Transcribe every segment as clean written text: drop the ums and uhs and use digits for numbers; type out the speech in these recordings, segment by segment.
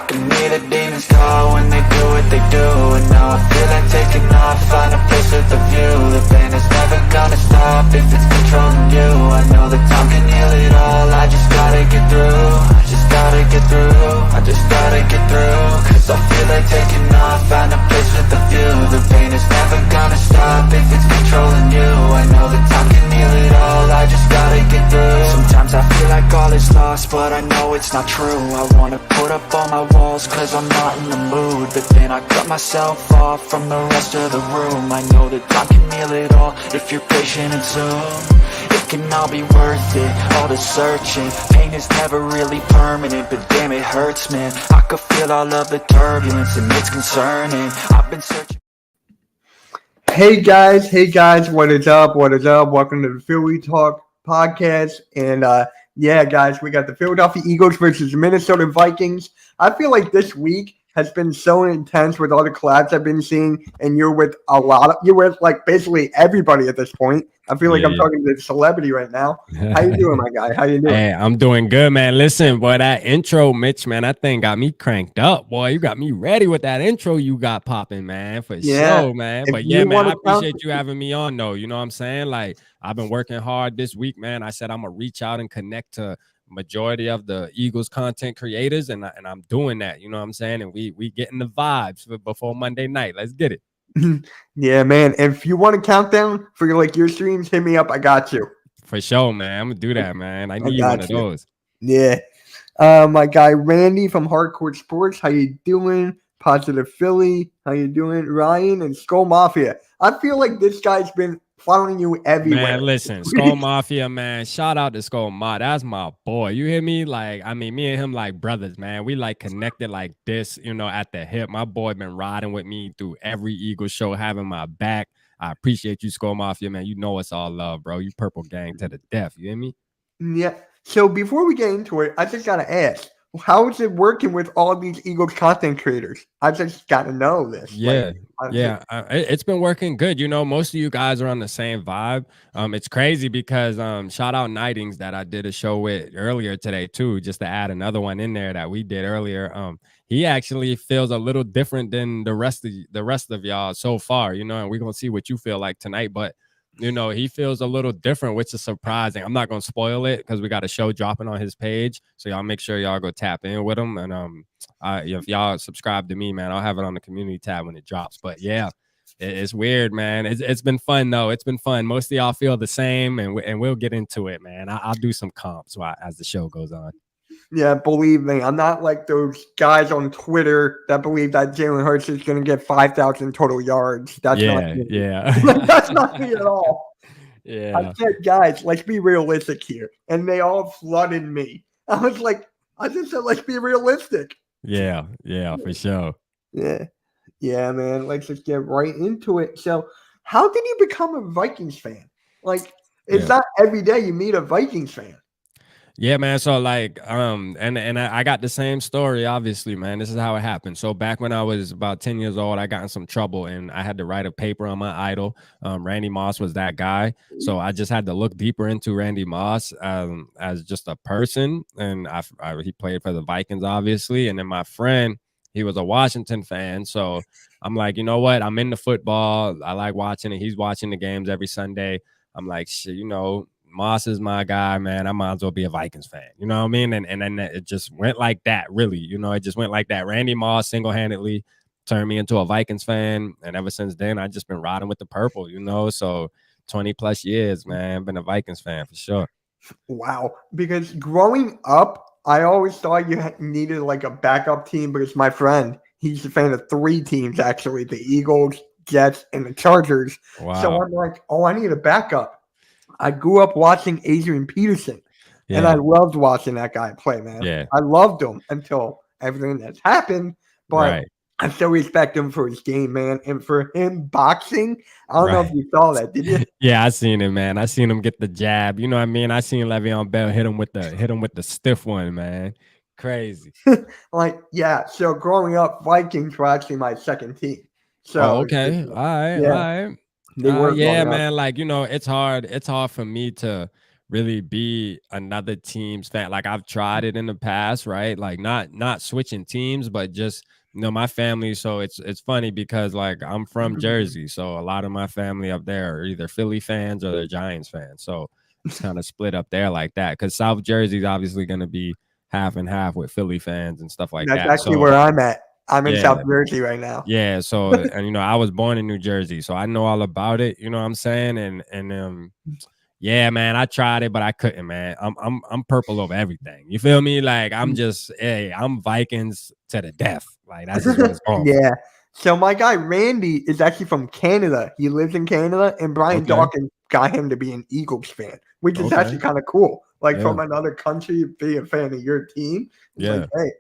to me the demons call when they do what they do. And now I feel like taking off, find a place with a view. The pain is never gonna stop if it's controlling you. I know that time can heal it all, I just gotta get through. I just gotta get through, I just gotta get through. Cause I feel like taking off, find a place with a view. The pain is never gonna stop if it's controlling you. I know that time can heal it all, I just gotta get through. Sometimes I feel like all is lost, but I know it's not true. I wanna put up all my walls cause I'm not in the mood. But then I cut myself off from the rest of the room. I know that time can heal it all if you're patient and soon. It can all be worth it, all the searching. Pain is never really permanent, but damn it hurts, man. I could feel all of the turbulence and it's concerning. I've been searching. Hey guys, what is up? Welcome to the Philly Talk podcast. And yeah, guys, we got the Philadelphia Eagles versus the Minnesota Vikings. I feel like this week has been so intense with all the collabs I've been seeing, and you're with like basically everybody at this point. I feel like I'm talking to a celebrity right now. How you doing, my guy? How you doing? Hey, I'm doing good, man. Listen, boy, that intro, Mitch, man, that thing got me cranked up, boy. You got me ready with that intro you got popping, man, for sure, man. But yeah, man, I appreciate you having me on, though. You know what I'm saying? Like, I've been working hard this week, man. I said I'm gonna reach out and connect to majority of the Eagles content creators, and I'm doing that. You know what I'm saying? And we getting the vibes before Monday night. Let's get it. Yeah, man. If you want a countdown for your streams, hit me up. I got you. For sure, man. I'm gonna do that, man. I need one of those. Yeah. My guy Randy from Hardcore Sports. How you doing? Positive Philly. How you doing? Ryan and Skull Mafia. I feel like this guy's been following you everywhere. Man, listen, Skull Mafia, man. Shout out to Skull Ma. That's my boy. You hear me? Like, I mean, me and him like brothers, man. We like connected like this, you know, at the hip. My boy been riding with me through every Eagle show, having my back. I appreciate you, Skull Mafia, man. You know it's all love, bro. You Purple Gang to the death. You hear me? Yeah. So before we get into it, I just gotta ask, how is it working with all these Eagles content creators? I just got to know this. Yeah, it's been working good. You know, most of you guys are on the same vibe. It's crazy because shout out Nightings that I did a show with earlier today too, just to add another one in there that we did earlier. He actually feels a little different than the rest of y'all so far. You know, and we're gonna see what you feel like tonight, but. You know, he feels a little different, which is surprising. I'm not going to spoil it because we got a show dropping on his page. So y'all make sure y'all go tap in with him. And if y'all subscribe to me, man, I'll have it on the community tab when it drops. But yeah, it's weird, man. It's been fun, though. It's been fun. Most of y'all feel the same, and we'll get into it, man. I'll do some comps as the show goes on. Yeah, believe me, I'm not like those guys on Twitter that believe that Jalen Hurts is going to get 5,000 total yards. That's not me. That's not me at all. Yeah. I said, guys, let's be realistic here. And they all flooded me. I just said, let's be realistic. Yeah, for sure. Yeah, man. Let's just get right into it. So, how did you become a Vikings fan? Like, it's not every day you meet a Vikings fan. Yeah, man. So like, and I got the same story, obviously, man. This is how it happened. So back when I was about 10 years old, I got in some trouble and I had to write a paper on my idol. Randy Moss was that guy. So I just had to look deeper into Randy Moss as just a person. And he played for the Vikings, obviously. And then my friend, he was a Washington fan. So I'm like, you know what? I'm into football. I like watching it. He's watching the games every Sunday. I'm like, shit, you know, Moss is my guy, man. I might as well be a Vikings fan. You know what I mean? And then it just went like that, really. You know, it just went like that. Randy Moss single-handedly turned me into a Vikings fan. And ever since then, I've just been riding with the purple, you know? So 20 plus years, man. I've been a Vikings fan for sure. Wow. Because growing up, I always thought you needed like a backup team because my friend, he's a fan of 3 teams, actually. The Eagles, Jets, and the Chargers. Wow. So I'm like, oh, I need a backup. I grew up watching Adrian Peterson, and I loved watching that guy play, man. Yeah. I loved him until everything that's happened, but I still respect him for his game, man. And for him boxing, I don't know if you saw that, did you? Yeah, I seen it, man. I seen him get the jab. You know what I mean? I seen Le'Veon Bell hit him with the stiff one, man. Crazy. So growing up, Vikings were actually my second team. So okay. All right. Yeah, man. Like, you know, it's hard for me to really be another team's fan. Like I've tried it in the past, right? Like not switching teams, but just my family. So it's funny because like I'm from Jersey, so a lot of my family up there are either Philly fans or they're Giants fans. So it's kind of split up there like that. Because South Jersey is obviously going to be half and half with Philly fans and stuff like That's that. actually So where I'm at. I'm in South yeah, Jersey right now. yeah. So and I was born in New Jersey, so I know all about it. You know what I'm saying? And yeah, man, I tried it, but I couldn't, man. I'm purple over everything. You feel me? Like I'm Vikings to the death. Like that's just what it's going for. Yeah. So my guy Randy is actually from Canada. He lives in Canada, and Brian Okay, Dawkins got him to be an Eagles fan, which is okay, actually kind of cool. Like yeah, from another country, be a fan of your team. It's like, yeah. hey,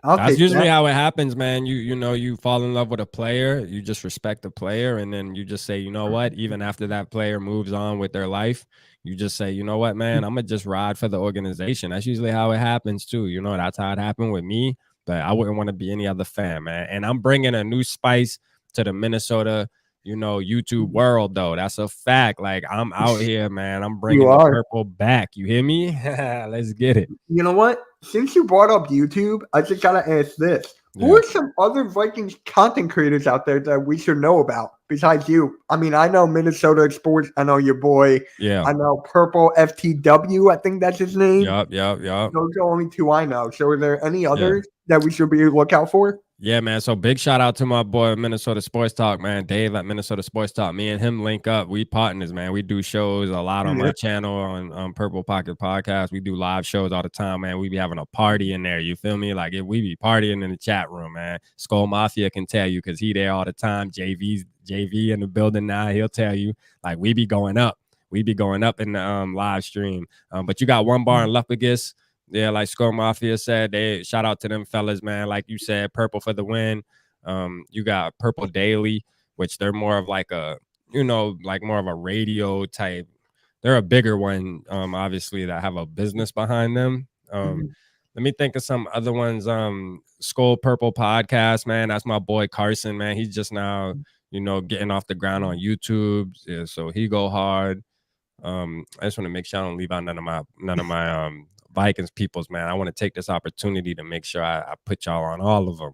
I'll That's take usually that. how it happens, man. You fall in love with a player, you just respect the player, and then you just say, you know what? Even after that player moves on with their life, you just say, you know what, man, I'm gonna just ride for the organization. That's usually how it happens too. That's how it happened with me. But I wouldn't want to be any other fan, man. And I'm bringing a new spice to the Minnesota, YouTube world, though. That's a fact. Like I'm out here, man. I'm You bringing the are. purple back. You hear me? Let's get it. You know what? Since you brought up YouTube, I just gotta ask this: who Yeah, are some other Vikings content creators out there that we should know about besides you? I mean, I know Minnesota Sports. I know your boy. yeah. I know Purple FTW. I think that's his name. Yup. Those are the only two I know. So, are there any Yeah. others that we should be lookout for? Yeah, man. So big shout out to my boy Minnesota Sports Talk, man. Dave at Minnesota Sports Talk. Me and him link up. We partners, man. We do shows a lot on my Yeah. channel on Purple Pocket Podcast. We do live shows all the time, man. We be having a party in there. You feel me? Like we be partying in the chat room, man. Skull Mafia can tell you because he there all the time. JV in the building now. He'll tell you. Like we be going up. We be going up in the live stream. But you got one bar in Luffagus. Yeah, like Skull Mafia said, they shout out to them fellas, man. Like you said, Purple for the win. You got Purple Daily, which they're more of like like more of a radio type. They're a bigger one, obviously, that have a business behind them. Mhm. Let me think of some other ones. Skull Purple Podcast, man. That's my boy Carson, man. He's just now, getting off the ground on YouTube. Yeah, so he go hard. I just want to make sure I don't leave out none of my Vikings peoples, man. I want to take this opportunity to make sure I put y'all on all of them.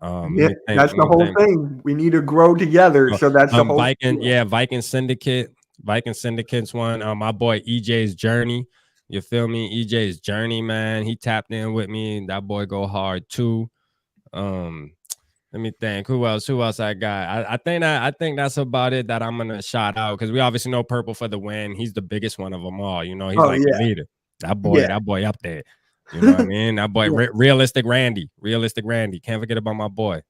Let Yeah, me think. that's Let the me whole think. thing. We need to grow together. Oh, So that's the whole. Viking Syndicate. Viking Syndicate's one. My boy EJ's Journey. You feel me? EJ's Journey, man. He tapped in with me. That boy go hard too. Um, Let me think. Who else? Who else I got? I think that's about it that I'm gonna shout out because we obviously know Purple for the win. He's the biggest one of them all. He's Oh like the yeah, leader. yeah. That boy up there. You know what I mean? That boy, Yeah. realistic Randy. Can't forget about my boy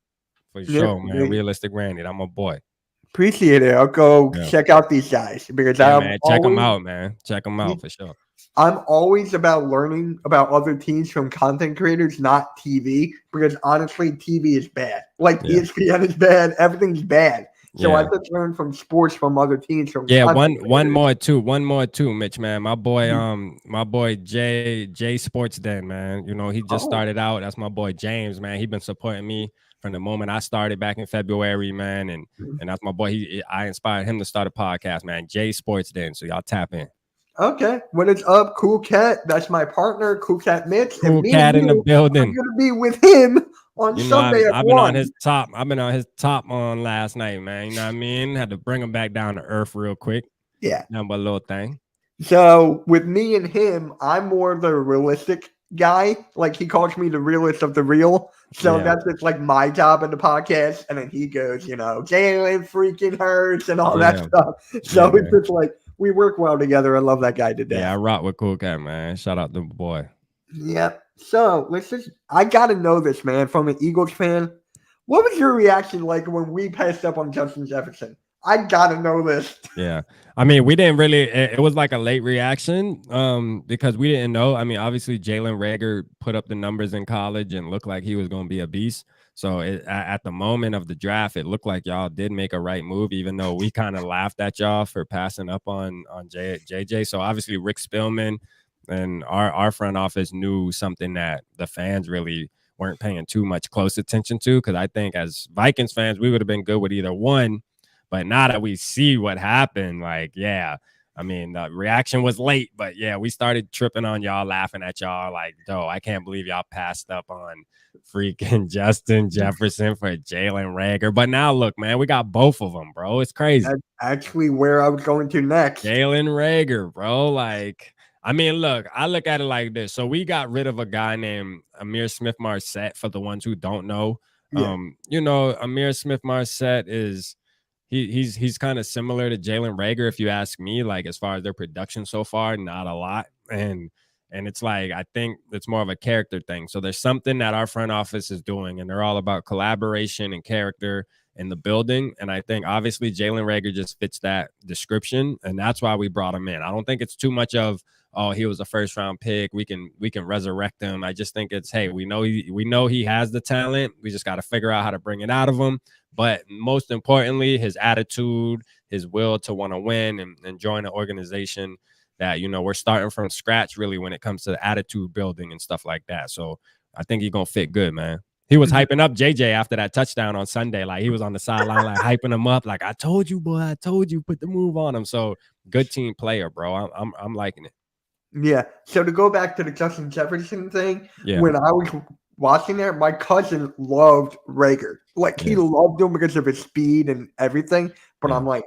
for Yep, sure, man. they Realistic Randy. That's my boy. appreciate it. I'll go Yeah, check out these guys because yeah, man. Check him out, man. Check him out for sure. I'm always about learning about other teams from content creators, not TV, because honestly, TV is bad. Like Yeah, ESPN is bad, everything's bad. So I yeah. just learn from sports from other teams from Yeah, content one creators. more too, Mitch, man. My boy J Sports Den, man. He just Oh, started out. That's my boy James, man. He been supporting me from the moment I started back in February, man. And that's my boy. I inspired him to start a podcast, man. J Sports Den. So y'all tap in. okay. What is up, Cool Cat? That's my partner, Cool Cat Mitch, and Cool me and cat in the you are building. gonna be with him on Sunday at I've been on 1. his top. I've been on his top on last night, man. You know what I mean? Had to bring him back down to earth real quick. Yeah. Nothing but a little thing. So with me and him, I'm more the realistic guy. Like he calls me the realist of the real. So Yeah, that's just like my job in the podcast. And then he goes, Jalen freaking hurts and all that yeah, stuff. So yeah. it's just like we work well together. I love that guy to Yeah, I death. rock with Cool Cat, man. Shout out to the boy. Yep. So I gotta know this, man, from an Eagles fan. What was your reaction like when we passed up on Justin Jefferson? I gotta know this. Yeah. I mean, we didn't really it was like a late reaction because we didn't know. I mean, obviously Jalen Rager put up the numbers in college and looked like he was going to be a beast. So at the moment of the draft, it looked like y'all did make a right move, even though we kind of laughed at y'all for passing up on JJ. So obviously Rick Spillman and our front office knew something that the fans really weren't paying too much close attention to. Because I think as Vikings fans, we would have been good with either one. But now that we see what happened, like, yeah, I mean, the reaction was late, but yeah, we started tripping on y'all, laughing at y'all like, "Yo, I can't believe y'all passed up on freaking Justin Jefferson for Jalen Reagor." But now look, man, we got both of them, bro. It's crazy. That's actually where I was going to next. Jalen Reagor, bro. Like, I mean, look, I look at it like this. So we got rid of a guy named Amir Smith Marset. For the ones who don't know, Yeah. Amir Smith Marset is he's kind of similar to Jalen Reagor, if you ask me. Like, as far as their production so far, not a lot, and it's like I think it's more of a character thing. So there's something that our front office is doing, and they're all about collaboration and character in the building. And I think obviously Jalen Reagor just fits that description, and that's why we brought him in. I don't think it's too much of, oh, he was a first round pick, we can resurrect him. I just think it's, hey, we know he has the talent. We just got to figure out how to bring it out of him. But most importantly, his attitude, his will to want to win and join an organization that, we're starting from scratch really when it comes to the attitude building and stuff like that. So I think he's going to fit good, man. He was hyping up JJ after that touchdown on Sunday. Like, he was on the sideline, like hyping him up. Like, I told you, boy, I told you, put the move on him. So good team player, bro. I'm liking it. Yeah. So to go back to the Justin Jefferson thing, Yeah. when I was watching there, my cousin loved Reagor. Like, he loved him because of his speed and everything. But I'm like,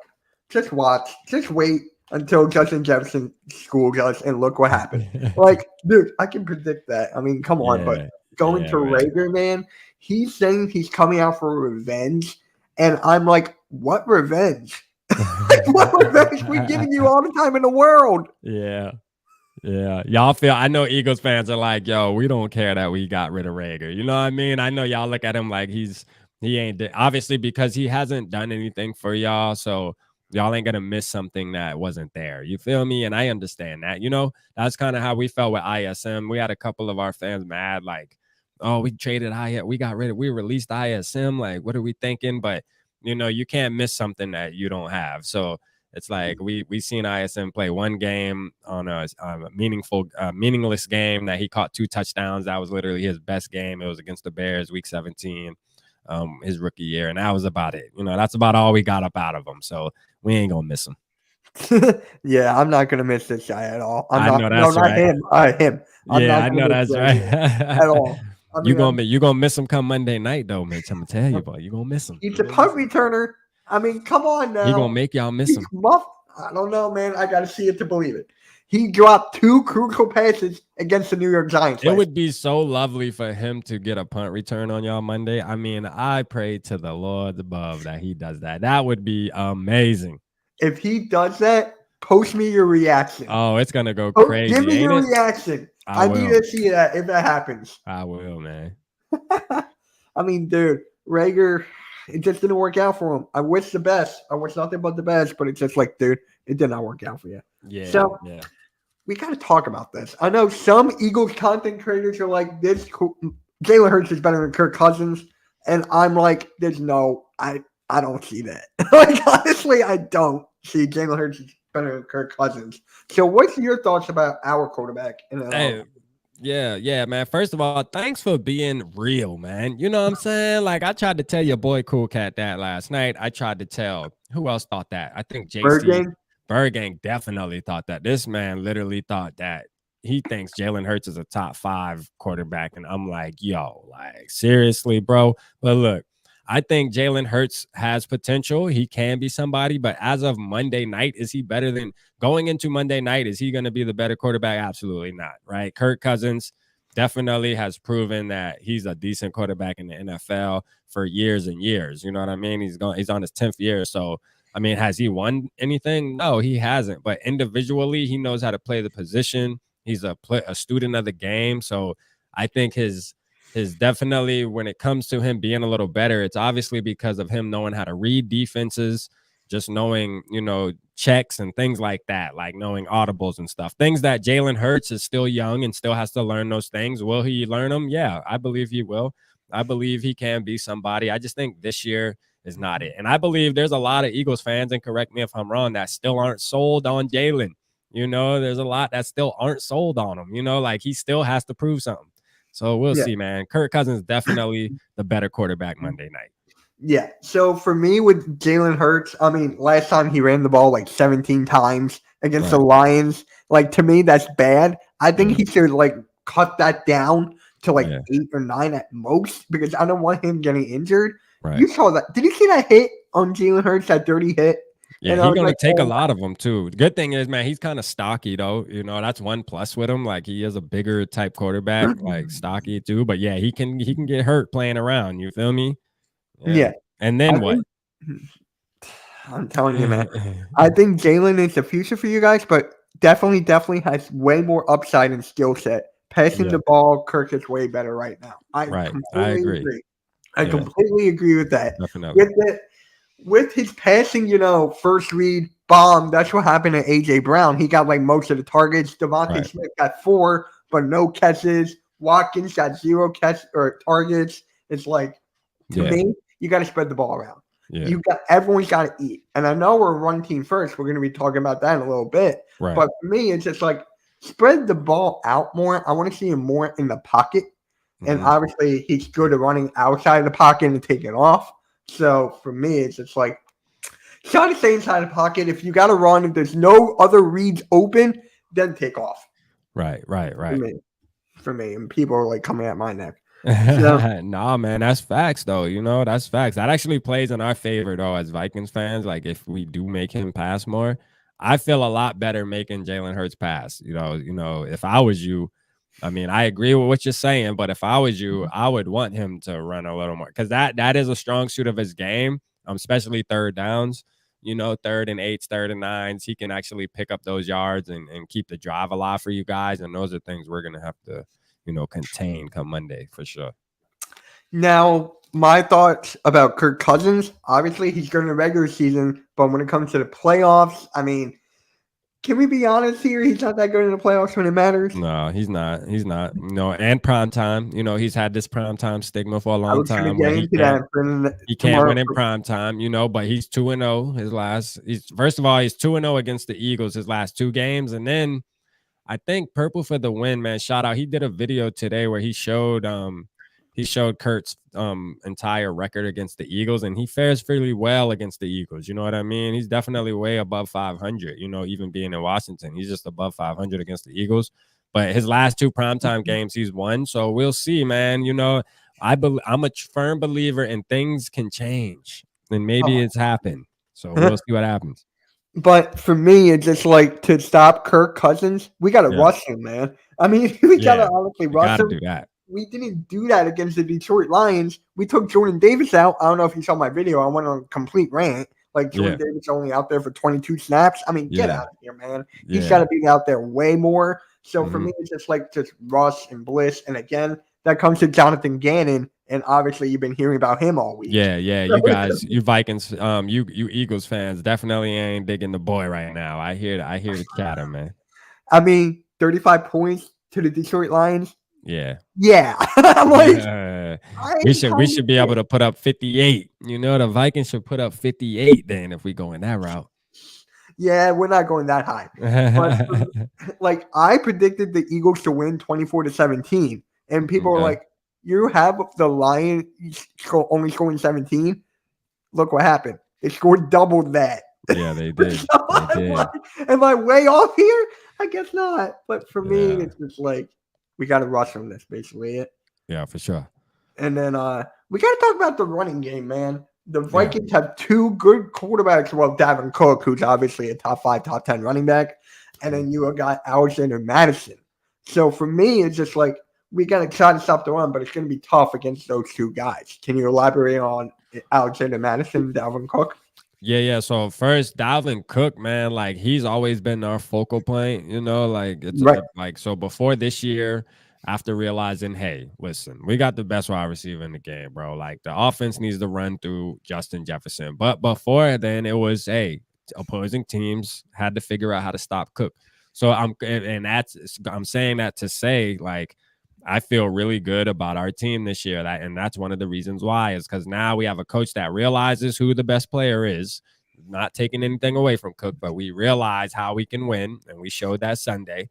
just watch, just wait until Justin Jefferson schooled us, and look what happened. Like, dude, I can predict that. I mean, come on. But going to Reagor, man, he's saying he's coming out for revenge. And I'm like, what revenge? Like, what revenge? We're giving you all the time in the world. Yeah. Yeah. Y'all feel, I know Eagles fans are like, yo, we don't care that we got rid of Reagor. You know what I mean? I know y'all look at him like he ain't, obviously, because he hasn't done anything for y'all. So y'all ain't gonna miss something that wasn't there. You feel me? And I understand that. That's kind of how we felt with ISM. We had a couple of our fans mad, like, oh, we traded we released ISM. Like, what are we thinking? But you can't miss something that you don't have. So it's like we seen ISM play one game on a meaningless game that he caught 2 touchdowns. That was literally his best game. It was against the Bears, week 17. His rookie year, and that was about it. That's about all we got up out of him. So we ain't gonna miss him. Yeah, I'm not gonna miss this guy at all. Not him. Him. I know that's right. At all. You gonna miss him come Monday night though, Mitch. I'm gonna tell you, boy. You gonna miss him. He's a punt returner. I mean, come on now. He gonna make y'all miss him. I don't know, man. I gotta see it to believe it. He dropped 2 crucial passes against the New York Giants. It would be so lovely for him to get a punt return on y'all Monday. I mean, I pray to the Lord above that he does that. That would be amazing. If he does that, post me your reaction. Oh, it's gonna go crazy. Give me your reaction. I need to see that if that happens. I will, man. I mean, dude, Reagor, it just didn't work out for him. I wish the best. I wish nothing but the best, but it's just like, dude, it did not work out for you. Yeah. So we got to talk about this. I know some Eagles content creators are like, Jalen Hurts is better than Kirk Cousins. And I'm like, I don't see that. Like, honestly, I don't see Jalen Hurts is better than Kirk Cousins. So what's your thoughts about our quarterback? Yeah, man. First of all, thanks for being real, man. You know what I'm saying? Like, I tried to tell your boy Cool Cat that last night. I tried to tell, who else thought that? I think JC. Bergang definitely thought that. This man literally thought that he thinks Jalen Hurts is a top 5 quarterback. And I'm like, yo, like, seriously, bro? But look, I think Jalen Hurts has potential. He can be somebody. But as of Monday night, is he better than going into Monday night? Is he going to be the better quarterback? Absolutely not, right? Kirk Cousins definitely has proven that he's a decent quarterback in the NFL for years and years. You know what I mean? He's on his 10th year. So, I mean, has he won anything? No, he hasn't. But individually, he knows how to play the position. He's a student of the game. So I think his definitely, when it comes to him being a little better, it's obviously because of him knowing how to read defenses, just knowing, checks and things like that, like knowing audibles and stuff. Things that Jalen Hurts is still young and still has to learn those things. Will he learn them? Yeah, I believe he will. I believe he can be somebody. I just think this year is not it. And I believe there's a lot of Eagles fans, and correct me if I'm wrong, that still aren't sold on Jalen. There's a lot that still aren't sold on him. Like, he still has to prove something. So we'll see, man. Kirk Cousins definitely the better quarterback Monday night. Yeah. So for me with Jalen Hurts, I mean, last time he ran the ball like 17 times. against the Right. Lions. Like, to me, that's bad. I think Yeah. he should like cut that down to like Yeah. 8 or 9 at most because I don't want him getting injured. Right. You saw that? Did you see that hit on Jalen Hurts? That dirty hit? Yeah, And I he was gonna like, take a oh, lot of them too. Good thing is, man, he's kind of stocky though. You know, that's one plus with him. Like he is a bigger type quarterback, like stocky too. But yeah, he can get hurt playing around. You feel me? Yeah. yeah. And I then what? think I'm telling you, man. I think Jalen is the future for you guys, but definitely has way more upside and skill set. Passing Yeah. the ball, Kirk is way better right now. I Right. I completely agree. agree. I Yeah. completely agree with that. Definitely. With it, with his passing, first read bomb. That's what happened to AJ Brown. He got like most of the targets. Devontae Right. Smith got 4, but no catches. Watkins got 0 catch or targets. It's like, to Yeah. me, you got to spread the ball around. Yeah. Everyone's got to eat. And I know we're one team first. We're going to be talking about that in a little bit. Right. But for me, it's just like spread the ball out more. I want to see him more in the pocket. And Mhm. obviously, he's good at running outside of the pocket and taking off. So for me, it's just like try to stay inside the pocket. If you got to run, if there's no other reads open, then take off. Right. Right. For Right. me, and people are like coming at my neck. So Nah, man, that's facts though. You know, that's facts. That actually plays in our favor though, as Vikings fans. Like if we do make him pass more, I feel a lot better making Jalen Hurts pass. If I was you, I mean, I agree with what you're saying, but if I was you, I would want him to run a little more because that is a strong suit of his game, especially third downs. Third and eights, third and nines, he can actually pick up those yards and keep the drive alive for you guys. And those are things we're gonna have to contain come Monday for sure. now, my thoughts about Kirk Cousins. Obviously, he's good in the regular season, but when it comes to the playoffs, I mean, can we be honest here? He's not that good in the playoffs when it matters. No, he's not. He's not. And prime time. He's had this prime time stigma for a I long was going to time get where he into can't that he can't tomorrow. win in prime time, but he's 2-0 his last. He's first of all, he's 2-0 against the Eagles his last 2 games, and then I think Purple for the win, man. Shout out. He did a video today where he showed Kurt's entire record against the Eagles, and he fares fairly well against the Eagles. You know what I mean? He's definitely way above 500, even being in Washington. He's just above 500 against the Eagles. But his last 2 primetime games, he's won. So we'll see, man. I'm a firm believer in things can change, and maybe it's happened. So we'll see what happens. But for me, it's just like to stop Kirk Cousins, we got to Yeah. rush him, man. I mean, we got to Yeah. honestly We rush got to him. do that. We didn't do that against the Detroit Lions. We took Jordan Davis out. I don't know if you saw my video. I went on a complete rant. Like Jordan Davis only out there for 22 snaps. I mean, get Yeah. out of here, man. He's Yeah. got to be out there way more. So for Mhm. me, it's just like just rush and bliss. And again, that comes to Jonathan Gannon. And obviously, you've been hearing about him all week. Yeah. You guys, you Vikings, you Eagles fans definitely ain't digging the boy right now. I hear the chatter, man. I mean, 35 points to the Detroit Lions. Yeah. Yeah. I'm like, we should be able to put up 58. The Vikings should put up 58 then if we go in that route. Yeah, we're not going that high. But like I predicted the Eagles to win 24-17, and people were like, "You have the Lions only scoring 17." Look what happened. They scored double that. Yeah, they did. So am I way off here? I guess not. But for me, it's just like we got to rush them. That's basically it. Yeah, for sure. And then we got to talk about the running game, man. The Vikings have 2 good quarterbacks. Well, Dalvin Cook, who's obviously a top 5, top 10 running back. And then you got Alexander Madison. So for me, it's just like we got to try to stop the run, but it's going to be tough against those 2 guys. Can you elaborate on Alexander Madison, Dalvin Cook? Yeah. So first, Dalvin Cook, man, like he's always been our focal point, like it's Right. like so before this year, after realizing, hey, listen, we got the best wide receiver in the game, bro. Like the offense needs to run through Justin Jefferson. But before then, it was, hey, opposing teams had to figure out how to stop Cook. So I'm saying that to say, like, I feel really good about our team this year. And that's one of the reasons why is because now we have a coach that realizes who the best player is, not taking anything away from Cook, but we realize how we can win. And we showed that Sunday,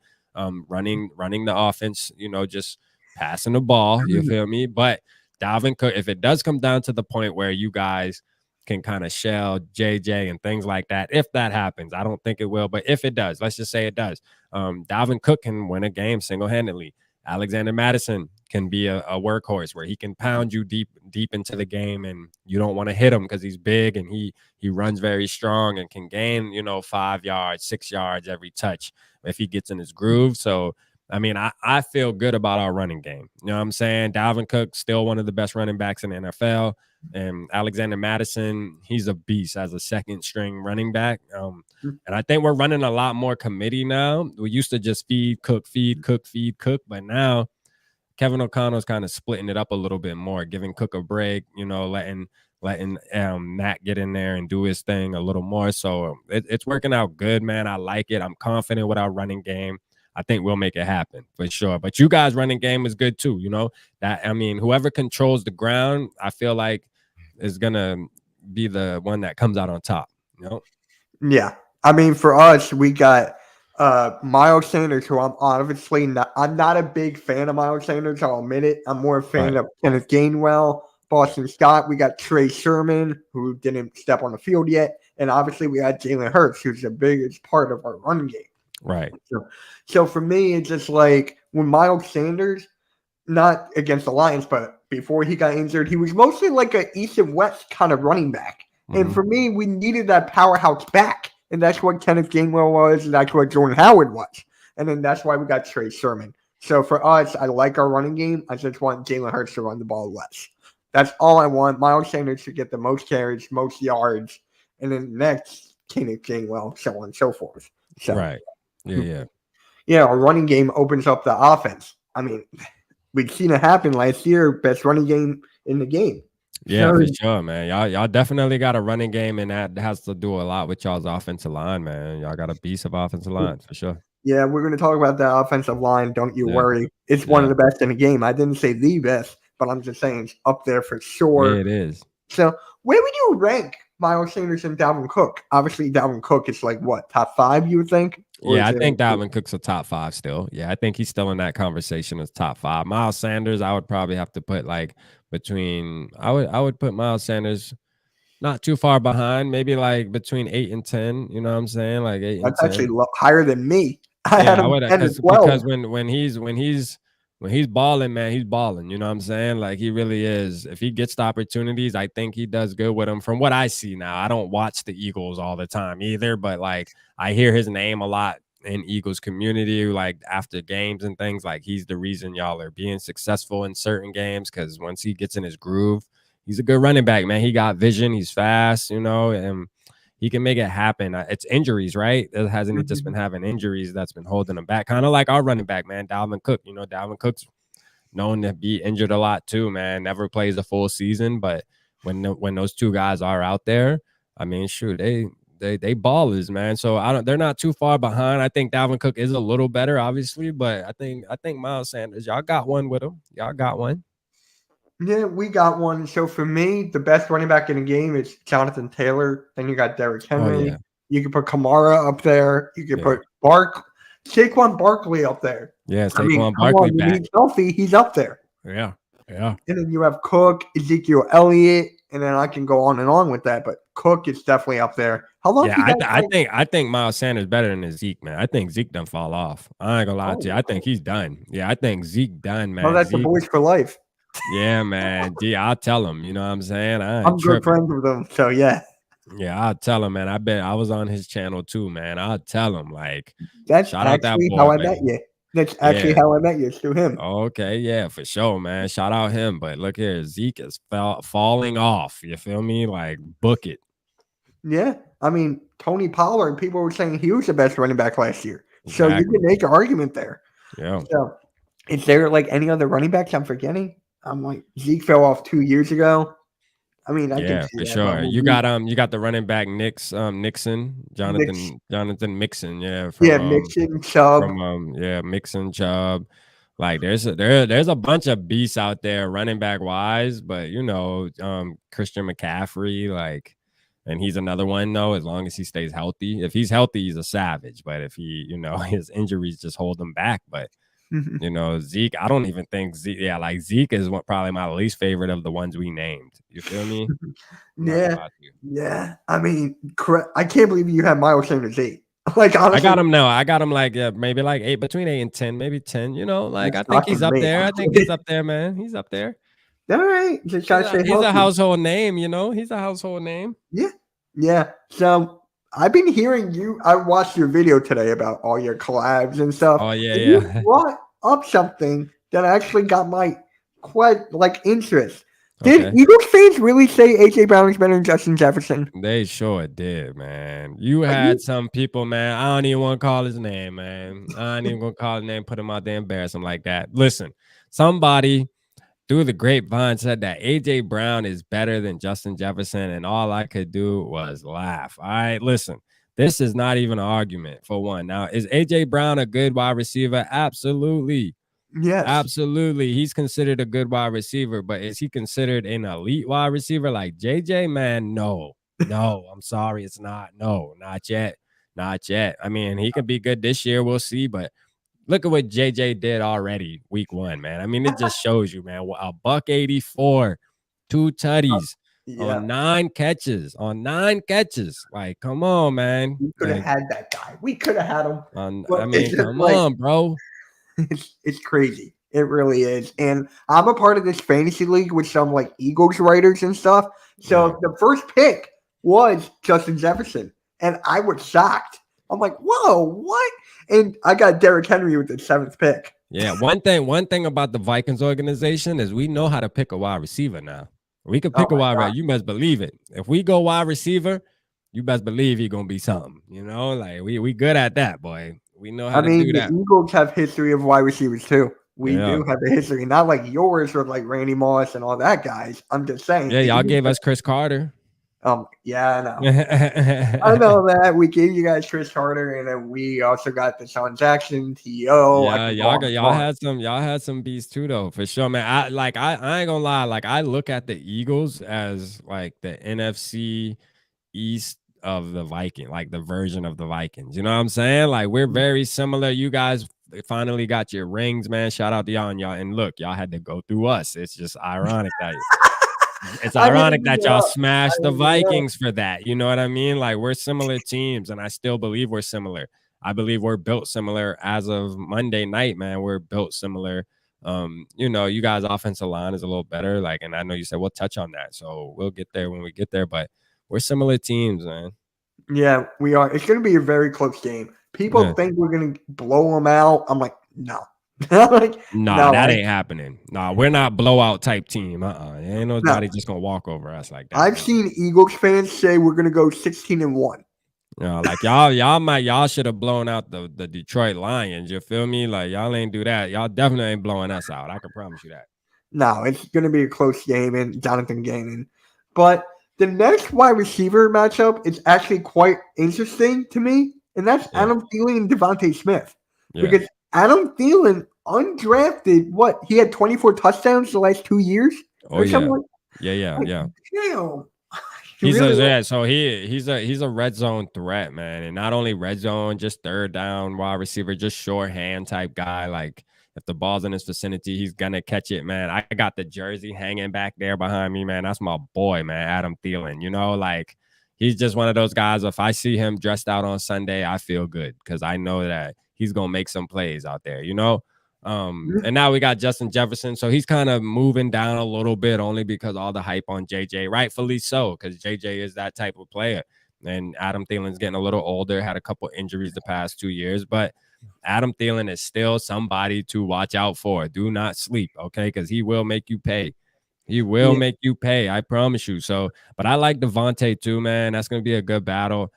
running the offense, just passing the ball. You feel me? But Dalvin Cook, if it does come down to the point where you guys can kind of shell JJ and things like that. If that happens, I don't think it will, but if it does, let's just say it does. Dalvin Cook can win a game single-handedly. Alexander Madison can be a workhorse where he can pound you deep into the game, and you don't want to hit him because he's big and he runs very strong and can gain 5 yards, 6 yards every touch if he gets in his groove. So I mean, I feel good about our running game. You know what I'm saying? Dalvin Cook, still one of the best running backs in the NFL. And Alexander Madison, he's a beast as a second string running back. And I think we're running a lot more committee now. We used to just feed Cook, but now Kevin O'Connell's kind of splitting it up a little bit more, giving Cook a break, letting Matt get in there and do his thing a little more. So it's working out good, man. I like it. I'm confident with our running game. I think we'll make it happen for sure. But you guys' running game is good too. Whoever controls the ground, I feel like is gonna be the one that comes out on top. Yeah. I mean, for us, we got Miles Sanders, who I'm not a big fan of Miles Sanders, I'll admit it. I'm more a fan of Kenneth Gainwell, Boston Scott. We got Trey Sermon, who didn't step on the field yet. And obviously we got Jalen Hurts, who's the biggest part of our running game. Right. So for me, it's just like when Miles Sanders, not against the Lions, but before he got injured, he was mostly like an East and West kind of running back. Mm-hmm. And for me, we needed that powerhouse back. And that's what Kenneth Gainwell was, and that's what Jordan Howard was. And then that's why we got Trey Sermon. So for us, I like our running game. I just want Jalen Hurts to run the ball less. That's all I want. Miles Sanders to get the most carries, most yards, and then next, Kenneth Gainwell, so on and so forth. So, right. Yeah. Yeah, our running game opens up the offense. I mean, we've seen it happen last year, best running game in the game. Yeah, for sure, man. Y'all definitely got a running game, and that has to do a lot with y'all's offensive line, man. Y'all got a beast of offensive line, for sure. Yeah, we're going to talk about the offensive line. Don't you worry. It's one of the best in the game. I didn't say the best, but I'm just saying it's up there for sure. Yeah, it is. So where would you rank Miles Sanders and Dalvin Cook? Obviously, Dalvin Cook is like, what, top 5, you would think? Yeah, I think Dalvin Cook's a top 5 still. Yeah, I think he's still in that conversation as top 5. Miles Sanders, I would probably have to put like between – I would put Miles Sanders not too far behind, maybe like between 8 and 10. You know what I'm saying? Like 8 and 10. That's actually higher than me. I would because when he's balling, man, he's balling. You know what I'm saying? Like he really is. If he gets the opportunities, I think he does good with them. From what I see now, I don't watch the Eagles all the time either, but like I hear his name a lot in Eagles community, like after games and things. Like he's the reason y'all are being successful in certain games, because once he gets in his groove, he's a good running back, man. He got vision, he's fast, and he can make it happen. It's injuries, right? Hasn't he just been having injuries that's been holding him back? Kind of like our running back, man, Dalvin Cook. Dalvin Cook's known to be injured a lot too, man. Never plays a full season, but when those two guys are out there, I mean, shoot, they ballers, man. So they're not too far behind. I think Dalvin Cook is a little better, obviously, but I think Miles Sanders, y'all got one with him. Y'all got one. Yeah, we got one. So for me, the best running back in the game is Jonathan Taylor. Then you got Derrick Henry. Oh, yeah. You can put Kamara up there. You can put Saquon Barkley up there. Yeah, Saquon Barkley back. When he's healthy, he's up there. Yeah. And then you have Cook, Ezekiel Elliott, and then I can go on and on with that. But Cook is definitely up there. How long? Yeah, I think Miles Sanders better than Zeke, man. I think Zeke done fall off. I ain't gonna lie to you. I think he's done. Yeah, I think Zeke done, man. Oh, that's Zeke, the boys for life. Yeah, man. I'll tell him. You know what I'm saying? I'm good friends with him, so yeah. Yeah, I'll tell him, man. I bet I was on his channel too, man. I'll tell him, like, that's actually how I met you. That's actually how I met you, through him. Okay, yeah, for sure, man. Shout out him. But look here, Zeke is falling off. You feel me? Like, book it. Yeah, I mean, Tony Pollard, people were saying he was the best running back last year. Exactly. So you can make an argument there. Yeah. So, is there like any other running backs I'm forgetting? I'm like, Zeke fell off 2 years ago. I mean, I can see for that, sure. You got the running back Jonathan Mixon, Mixon, Chubb. Mixon, Chubb. Like there's a bunch of beasts out there running back wise, but Christian McCaffrey, like, and he's another one though, as long as he stays healthy. If he's healthy, he's a savage, but if he, his injuries just hold him back. But You know, Zeke, I don't even think Zeke. Yeah, like Zeke is probably my least favorite of the ones we named. You feel me? I'm not gonna Yeah, lie to you. yeah. I mean, I can't believe you have Miles Sanders 8. Like I honestly, got him now. I got him like maybe like 8, between 8 and 10, maybe 10. You know, like that's I think he's shocking to up me. there. I think he's up there, man. He's up there. All right, just gotta stay He's a healthy. household name. You know, he's a household name. Yeah, yeah. So I've been hearing you. I watched your video today about all your collabs and stuff, Oh yeah, and you yeah. brought up something that actually got my quite like interest. Did Okay. Eagles fans really say AJ Brown is better than Justin Jefferson? They sure did, man. You Are had you? some people, man. I don't even want to call his name, man. I ain't even gonna call his name, put him out there, embarrass him like that. Listen, somebody through the grapevine said that AJ Brown is better than Justin Jefferson, and all I could do was laugh. All right, listen, this is not even an argument for one. Now, is AJ Brown a good wide receiver? Absolutely. Yes. Absolutely. He's considered a good wide receiver, but is he considered an elite wide receiver like JJ? Man, no. No, I'm sorry. It's not. No, not yet. Not yet. I mean, he could be good this year. We'll see. But look at what JJ did already week 1, man. I mean, it just shows you, man. A buck 84, 2 tutties Yeah. on 9 catches. On 9 catches. Like, come on, man. We could have Like, had that guy. We could have had him. I But it's mean, just come like on, bro. it's crazy. It really is. And I'm a part of this fantasy league with some like Eagles writers and stuff. Yeah. So the first pick was Justin Jefferson. And I was shocked. I'm like, whoa, what? And I got Derrick Henry with the 7th pick. Yeah, one thing about the Vikings organization is we know how to pick a wide receiver now. We can Oh pick a my wide God. receiver. You best believe it. If we go wide receiver, you best believe he's gonna be something. You know, like we good at that, boy. We know how I to mean, do the that. Eagles have history of wide receivers too. We Yeah. do have a history, not like yours or like Randy Moss and all that guys. I'm just saying. Yeah, The y'all Eagles gave us Chris Carter. yeah, I know. I yeah, know that we gave you guys Chris Carter, and then we also got the Sean Jackson, T.O. I could go on and on. y'all had some beats too though, for sure, man. I ain't gonna lie, like I look at the Eagles as like the NFC East of the Viking, like the version of the Vikings. You know what I'm saying? Like we're very similar. You guys finally got your rings, man. Shout out to y'all and look, y'all had to go through us. It's just ironic that I didn't do y'all that. I smashed the didn't do that. Vikings for that. You know what I mean? Like we're similar teams, and I still believe we're similar. I believe we're built similar as of Monday night, man. We're built similar. You know, you guys' offensive line is a little better. Like, and I know you said we'll touch on that. So we'll get there when we get there, but we're similar teams, man. Yeah, we are. It's going to be a very close game. People Yeah. think we're going to blow them out. I'm like, no. Like, Nah, no, that ain't happening. Nah, we're not blowout type team. Ain't no. nobody just gonna walk over us like that. I've seen Eagles fans say we're going to go 16-1. You know, like y'all should have blown out the Detroit Lions. You feel me? Like y'all ain't do that. Y'all definitely ain't blowing us out. I can promise you that. No, it's going to be a close game and Jonathan Gannon. But the next wide receiver matchup is actually quite interesting to me, and that's Yeah. Adam Thielen and Devontae Smith. Yeah. Because Adam Thielen, undrafted, he had 24 touchdowns the last 2 years? Oh yeah. Like, Yeah. damn. He's Really? so he's a red zone threat, man. And not only red zone, just third down wide receiver, just shorthand type guy. Like if the ball's in his vicinity, he's gonna catch it, man. I got the jersey hanging back there behind me, man. That's my boy, man, Adam Thielen. You know, like he's just one of those guys. If I see him dressed out on Sunday, I feel good because I know that he's gonna make some plays out there, you know. And now we got Justin Jefferson, so he's kind of moving down a little bit only because all the hype on JJ, rightfully so, because JJ is that type of player. And Adam Thielen's getting a little older, had a couple injuries the past 2 years, but Adam Thielen is still somebody to watch out for. Do not sleep, okay? Because he will make you pay. He will make you pay. I promise you. So, but I like Devontae too, man. That's going to be a good battle.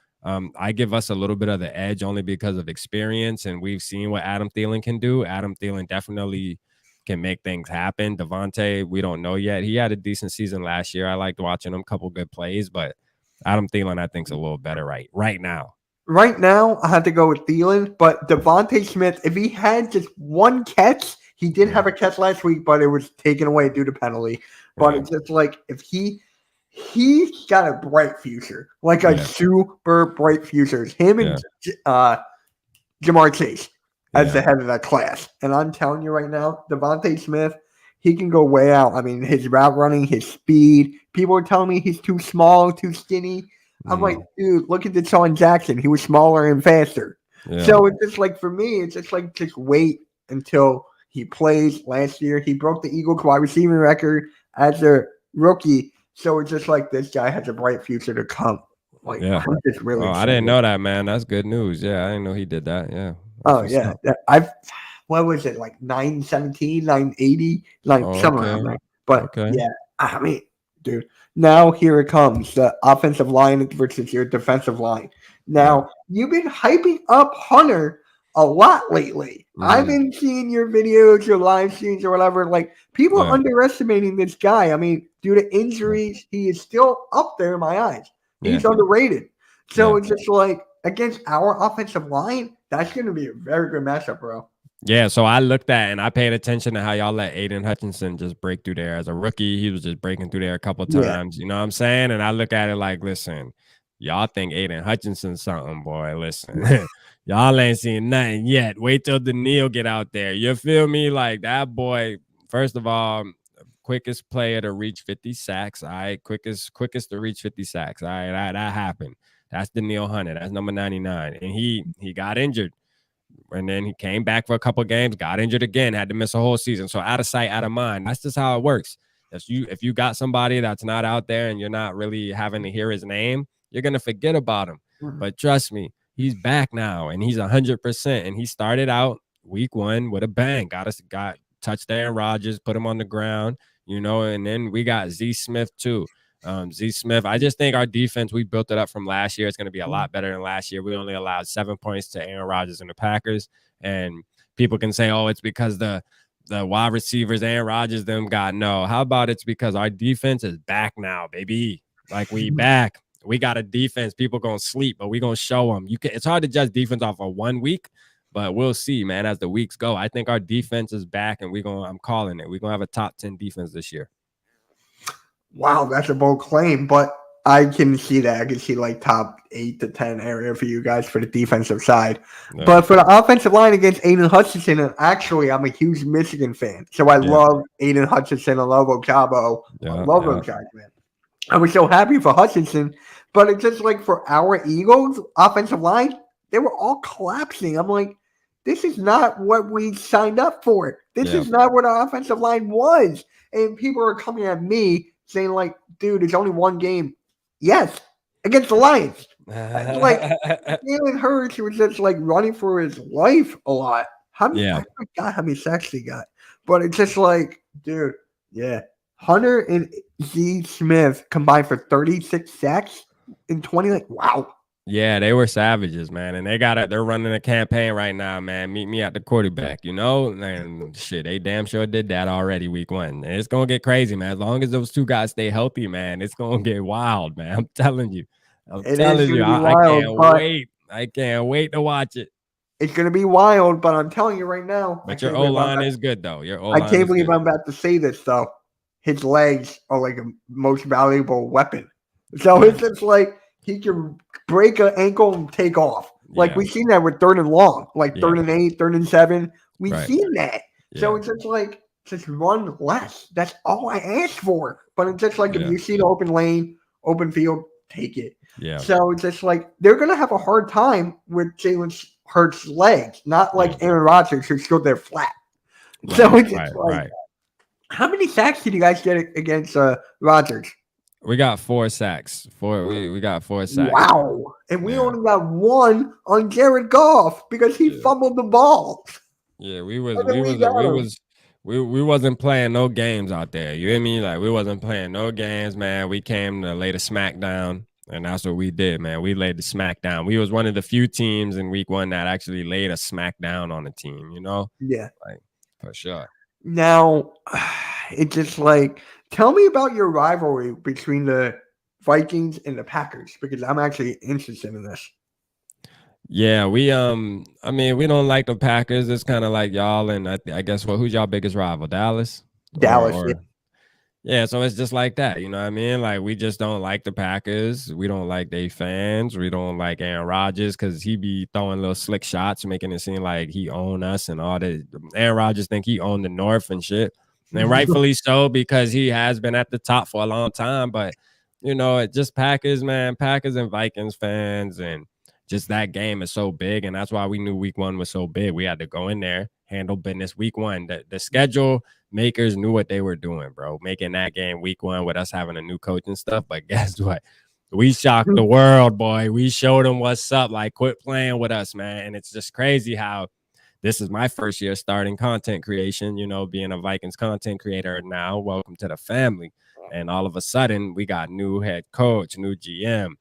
I give us a little bit of the edge only because of experience, and we've seen what Adam Thielen can do. Adam Thielen definitely can make things happen. Devontae, we don't know yet. He had a decent season last year. I liked watching him, couple good plays, but Adam Thielen, I think, is a little better right now. Right now, I have to go with Thielen, but Devontae Smith, if he had just one catch, he did have a catch last week, but it was taken away due to penalty. But it's just like if he's got a bright future, like a super bright future. It's him and Jamar Chase. as the Yeah. head of that class. And I'm telling you right now, Devontae Smith, he can go way out. I mean, his route running, his speed. People are telling me he's too small, too skinny. I'm like, Mhm. dude, look at Deshaun Jackson. He was smaller and faster. Yeah. So it's just like for me, it's just like just wait until he plays. Last year, he broke the Eagles wide receiving record as a rookie. So it's just like this guy has a bright future to come. Like Yeah. I'm just really Oh, I didn't excited. know that, man. That's good news. Yeah, I didn't know he did that. Yeah. That's Oh what's yeah, up. I've what was it like 917, 980, like Oh, somewhere okay. around there. But Okay. yeah, I mean, dude, now here it comes the offensive line versus your defensive line. Yeah. Now you've been hyping up Hunter a lot lately. I've Mhm. been seeing your videos, your live streams, or whatever. Like people are Yeah. underestimating this guy. I mean, due to Yeah. injuries, he is still up there in my eyes. Yeah. He's underrated. So Yeah. it's just like against our offensive line, that's going to be a very good matchup, bro. Yeah, so I looked at and I paid attention to how y'all let Aiden Hutchinson just break through there as a rookie. He was just breaking through there a couple Yeah. times. You know what I'm saying? And I look at it like, listen, y'all think Aiden Hutchinson's something, boy. Listen, y'all ain't seen nothing yet. Wait till Daniil get out there. You feel me? Like that boy, first of all, quickest player to reach 50 sacks. All right. Quickest to reach 50 sacks. All right. That happened. That's Daniil Hunter. That's number 99. And he got injured. And then he came back for a couple games, got injured again, had to miss a whole season. So out of sight, out of mind. That's just how it works. If you got somebody that's not out there and you're not really having to hear his name, you're gonna forget about him. Mhm. But trust me, he's back now and he's 100%. And he started out week 1 with a bang. Got touched Aaron Rodgers, put him on the ground, you know. And then we got Z Smith too. Z Smith, I just think our defense, we built it up from last year. It's going to be a lot better than last year. We only allowed 7 points to Aaron Rodgers and the Packers. And people can say, oh, it's because the wide receivers, Aaron Rodgers, them got no. How about it's because our defense is back now, baby? Like we back. We got a defense. People going to sleep, but we going to show them. It's hard to judge defense off of 1 week, but we'll see, man, as the weeks go. I think our defense is back, and I'm calling it. We're going to have a top 10 defense this year. Wow, that's a bold claim, but I can see that. I can see like top 8 to 10 area for you guys for the defensive side. Yeah. But for the offensive line against Aiden Hutchinson, and actually, I'm a huge Michigan fan. So I love Aiden Hutchinson. I love Ocabo. I love those guys, man. I was so happy for Hutchinson, but it's just like for our Eagles offensive line, they were all collapsing. I'm like, this is not what we signed up for. This is not what our offensive line was. And people are coming at me saying, like, dude, it's only one game. Yes, against the Lions. Like, Jalen Hurts was just like running for his life a lot. I forgot how many sacks he got. But it's just like, dude, Hunter and Z Smith combined for 36 sacks in 20. Like, wow. Yeah, they were savages, man. And they're running a campaign right now, man. Meet me at the quarterback, you know? And shit, they damn sure did that already week 1. And it's gonna get crazy, man. As long as those two guys stay healthy, man, it's gonna get wild, man. I'm telling you. It is gonna be I wild, can't but wait. I can't wait to watch it. it's gonna be wild, but I'm telling you right now. But your O-line is good though. Your I O-line can't is believe good. I'm about to say this though. His legs are like a most valuable weapon. So it's just like he can break an ankle and take off. Like we've seen that with 3rd and long, like 3rd and 8, 3rd and 7. We've seen that. So it's just like just run less. That's all I ask for. But it's just like if you see the open lane, open field, take it. Yeah. So it's just like they're gonna have a hard time with Jalen Hurts' legs, not like Aaron Rodgers who stood there flat. So it's just like, how many sacks did you guys get against Rodgers? We got 4 sacks. We got 4 sacks. Wow. And we only got 1 on Jared Goff because he fumbled the ball. Yeah, we wasn't playing no games out there. You hear me? Like we wasn't playing no games, man. We came to lay the smack down, and that's what we did, man. We laid the smack down. We was one of the few teams in week 1 that actually laid a smack down on the team, you know? Yeah. Like for sure. Now, it's just like, tell me about your rivalry between the Vikings and the Packers because I'm actually interested in this. Yeah, I mean, we don't like the Packers. It's kind of like y'all, and I guess who's y'all biggest rival? Dallas? Dallas. Yeah, so it's just like that, you know what I mean? Like, we just don't like the Packers. We don't like they fans. We don't like Aaron Rodgers because he be throwing little slick shots, making it seem like he own us and all that. Aaron Rodgers think he owned the North and shit. And rightfully so, because he has been at the top for a long time. But, you know, it just Packers, man, Packers and Vikings fans. And just that game is so big. And that's why we knew week one was so big. We had to go in there, handle business week one. The schedule makers knew what they were doing, bro. Making that game week one with us having a new coach and stuff. But guess what? We shocked the world, boy. We showed them what's up. Like, quit playing with us, man. And it's just crazy how this is my first year starting content creation, you know, being a Vikings content creator now. Welcome to the family. And all of a sudden, we got new head coach, new GM,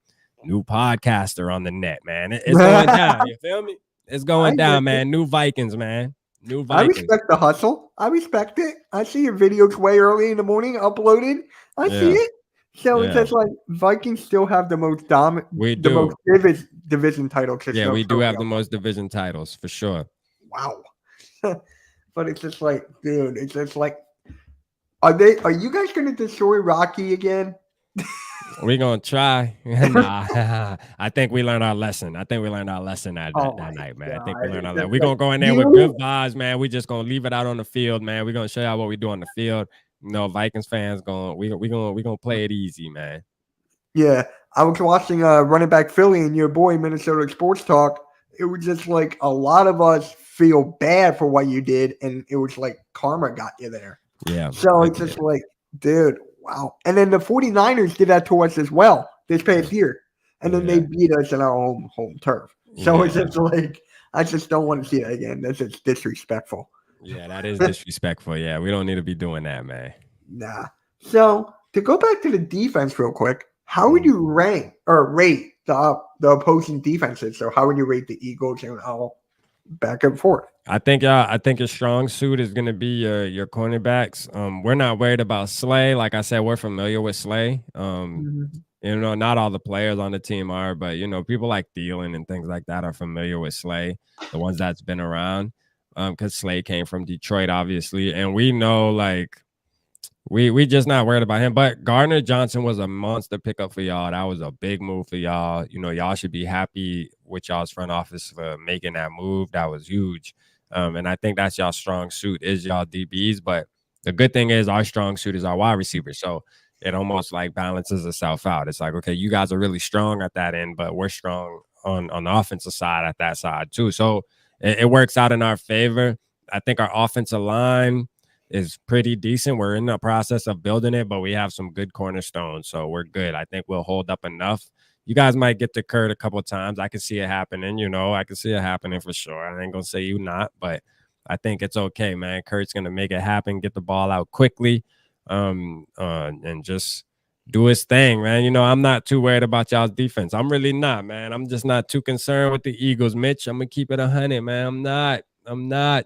new podcaster on the net, man. It's going down. You feel me? It's going down, man. New Vikings, man. New I Vikings. respect the hustle. I respect it. I see your videos way early in the morning uploaded. I see it. So it's just like Vikings still have the most We the do. most division titles. Yeah, we do have the most division titles for sure. Wow. But it's just like, dude, it's just like, are you guys gonna destroy Rocky again? We're gonna try. Nah, I think we learned our lesson. I think we learned our lesson that night, man. I think we learned our lesson. We're gonna go in there with good vibes, man. We just gonna leave it out on the field, man. We're gonna show y'all what we do on the field. You know, Vikings fans we gonna play it easy, man. Yeah, I was watching Running Back Philly and your boy Minnesota Sports Talk. It was just like a lot of us feel bad for what you did, and it was like karma got you there. Yeah. So it's just like, dude, wow. And then the 49ers did that to us as well this past year. And then they beat us in our home turf. So it's just like, I just don't want to see that again. That's just disrespectful. Yeah, that is disrespectful. Yeah, we don't need to be doing that, man. Nah. So to go back to the defense real quick, how would you rank or rate the opposing defenses? So how would you rate the Eagles and all back and forth? I think your strong suit is gonna be your cornerbacks. We're not worried about Slay. Like I said, we're familiar with Slay. You know, not all the players on the team are, but you know, people like Thielen and things like that are familiar with Slay, the ones that's been around. Because Slay came from Detroit, obviously, and we know like we just not worried about him. But Gardner Johnson was a monster pickup for y'all. That was a big move for y'all. You know, y'all should be happy with y'all's front office for making that move. That was huge. And I think that's y'all strong suit is y'all DBs. But the good thing is our strong suit is our wide receiver. So it almost like balances itself out. It's like, okay, you guys are really strong at that end, but we're strong on the offensive side at that side too. So it works out in our favor. I think our offensive line is pretty decent. We're in the process of building it, but we have some good cornerstones, so we're good. I think we'll hold up enough. You guys might get to Kurt a couple of times. I can see it happening, you know. I can see it happening for sure. I ain't gonna say you not, but I think it's okay, man. Kurt's gonna make it happen, get the ball out quickly, and just do his thing, man. You know, I'm not too worried about y'all's defense. I'm really not, man. I'm just not too concerned with the Eagles, Mitch. I'm gonna keep it 100, man. I'm not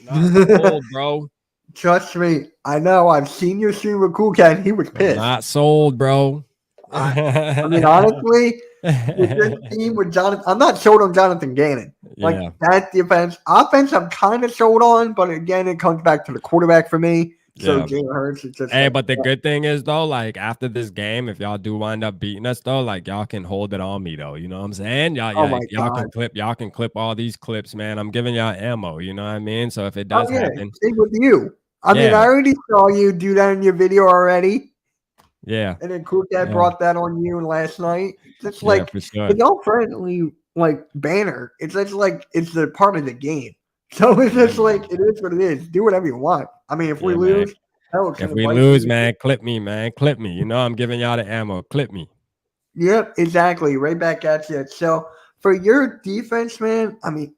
sold, bro. Trust me, I know. I've seen your stream with Cool Cat. He was pissed. I'm not sold, bro. I mean, honestly, with this team with Jonathan, I'm not sold on Jonathan Gannon. Like that defense, offense, I'm kind of sold on, but again, it comes back to the quarterback for me. So Jalen Hurts is just. Hey, like, but the good thing is though, like after this game, if y'all do wind up beating us though, like y'all can hold it on me though. You know what I'm saying? Y'all can clip all these clips, man. I'm giving y'all ammo. You know what I mean? So if it does happen, same with you. I mean, I already saw you do that in your video already. Yeah. And then Cool Cat brought that on you last night. It's like it's all friendly, like banner. It's just like it's the part of the game. So it's just like it is what it is. Do whatever you want. I mean, if we lose, if we lose, man, clip me, man. Clip me. You know I'm giving y'all the ammo. Clip me. Yep, exactly. Right back at you. So for your defense, man, I mean,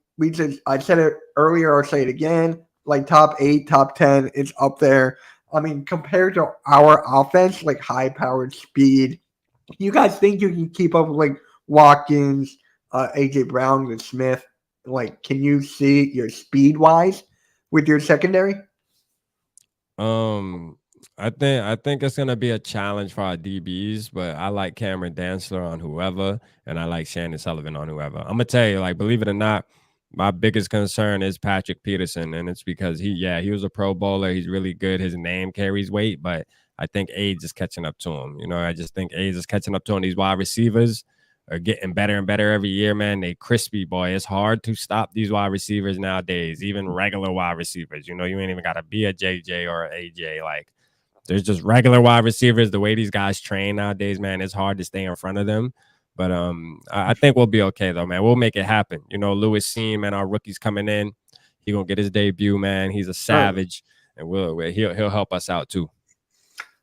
I said it earlier, I'll say it again. Like top 8, top 10, it's up there. I mean, compared to our offense, like high-powered speed, you guys think you can keep up with like Watkins, AJ Brown, and Smith? Like, can you see your speed-wise with your secondary? I think it's gonna be a challenge for our DBs, but I like Cameron Dantzler on whoever, and I like Shannon Sullivan on whoever. I'm gonna tell you, like, believe it or not, my biggest concern is Patrick Peterson, and it's because he was a Pro Bowler. He's really good. His name carries weight, but I think age is catching up to him. You know, I just think age is catching up to him. These wide receivers are getting better and better every year, man. They crispy, boy. It's hard to stop these wide receivers nowadays, even regular wide receivers. You know, you ain't even got to be a JJ or a AJ. Like, there's just regular wide receivers. The way these guys train nowadays, man, it's hard to stay in front of them. But I think we'll be okay though, man. We'll make it happen. You know, Lewis Seam, man, our rookie's coming in. He gonna get his debut, man. He's a savage, and he'll help us out too.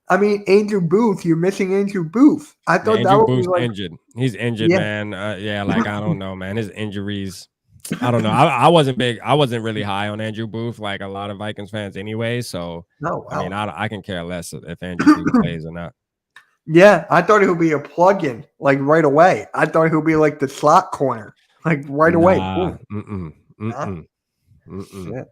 I mean, Andrew Booth, you're missing Andrew Booth. I thought that Andrew would be Booth's like, injured. He's injured, yeah, man. Yeah, like I don't know, man. His injuries. I don't know. I wasn't big. I wasn't really high on Andrew Booth, like a lot of Vikings fans, anyway. So no, I mean, wow. I can care less if Andrew Booth plays or not. Yeah, I thought he would be a plug-in like right away. I thought he would be like the slot corner, like right away. Nah. Boom. Huh? Mm-mm.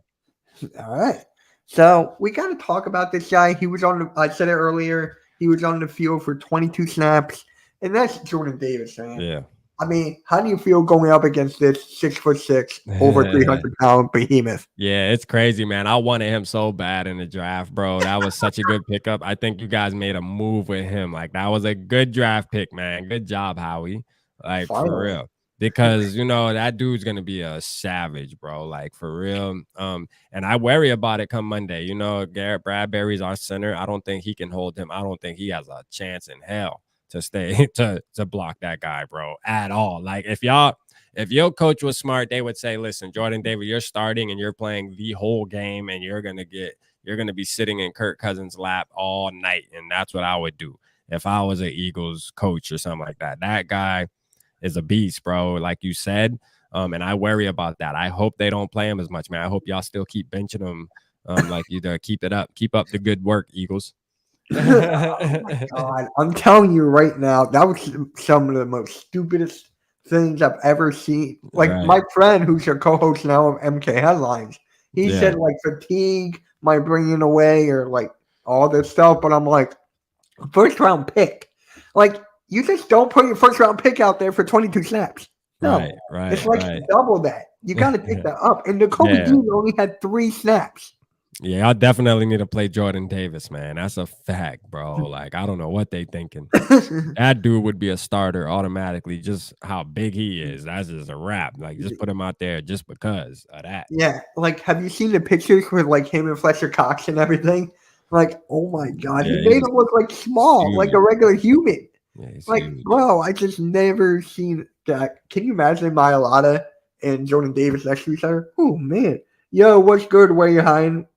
Shit. All right. So we got to talk about this guy. He was on the, I said it earlier, he was on the field for 22 snaps, and that's Jordan Davis, man. Yeah. I mean, how do you feel going up against this 6'6", over 300-pound behemoth? Yeah, it's crazy, man. I wanted him so bad in the draft, bro. That was such a good pickup. I think you guys made a move with him. Like, that was a good draft pick, man. Good job, Howie. Like, for real. Because, you know, that dude's going to be a savage, bro. Like, for real. And I worry about it come Monday. You know, Garrett Bradbury's our center. I don't think he can hold him. I don't think he has a chance in hell to stay to block that guy, bro, at all. Like, if your coach was smart, they would say, listen, Jordan Davis, you're starting and you're playing the whole game, and you're gonna be sitting in Kirk Cousins' lap all night. And that's what I would do if I was an Eagles coach or something like that. That guy is a beast, bro, like you said. And I worry about that. I hope they don't play him as much, man. I hope y'all still keep benching him. Like, you keep up the good work, Eagles. Oh my God. I'm telling you right now, that was some of the most stupidest things I've ever seen. Like, my friend who's a co-host now of MK Headlines, he said like fatigue might bring it away or like all this stuff, but I'm like, first round pick. Like, you just don't put your first round pick out there for 22 snaps. No, right. It's like double that. You got to pick that up. And Nakobe Dean only had 3 snaps. Yeah, I definitely need to play Jordan Davis, man. That's a fact, bro. Like, I don't know what they thinking. That dude would be a starter automatically, just how big he is. That's just a wrap. Like, just put him out there just because of that. Yeah, like, have you seen the pictures with like him and Fletcher Cox and everything? Like, oh my God, he made him look like small, like a regular human. Yeah, like, bro, I just never seen that. Can you imagine Mailata and Jordan Davis next to each other? Oh man, yo, what's good? Where you hiding?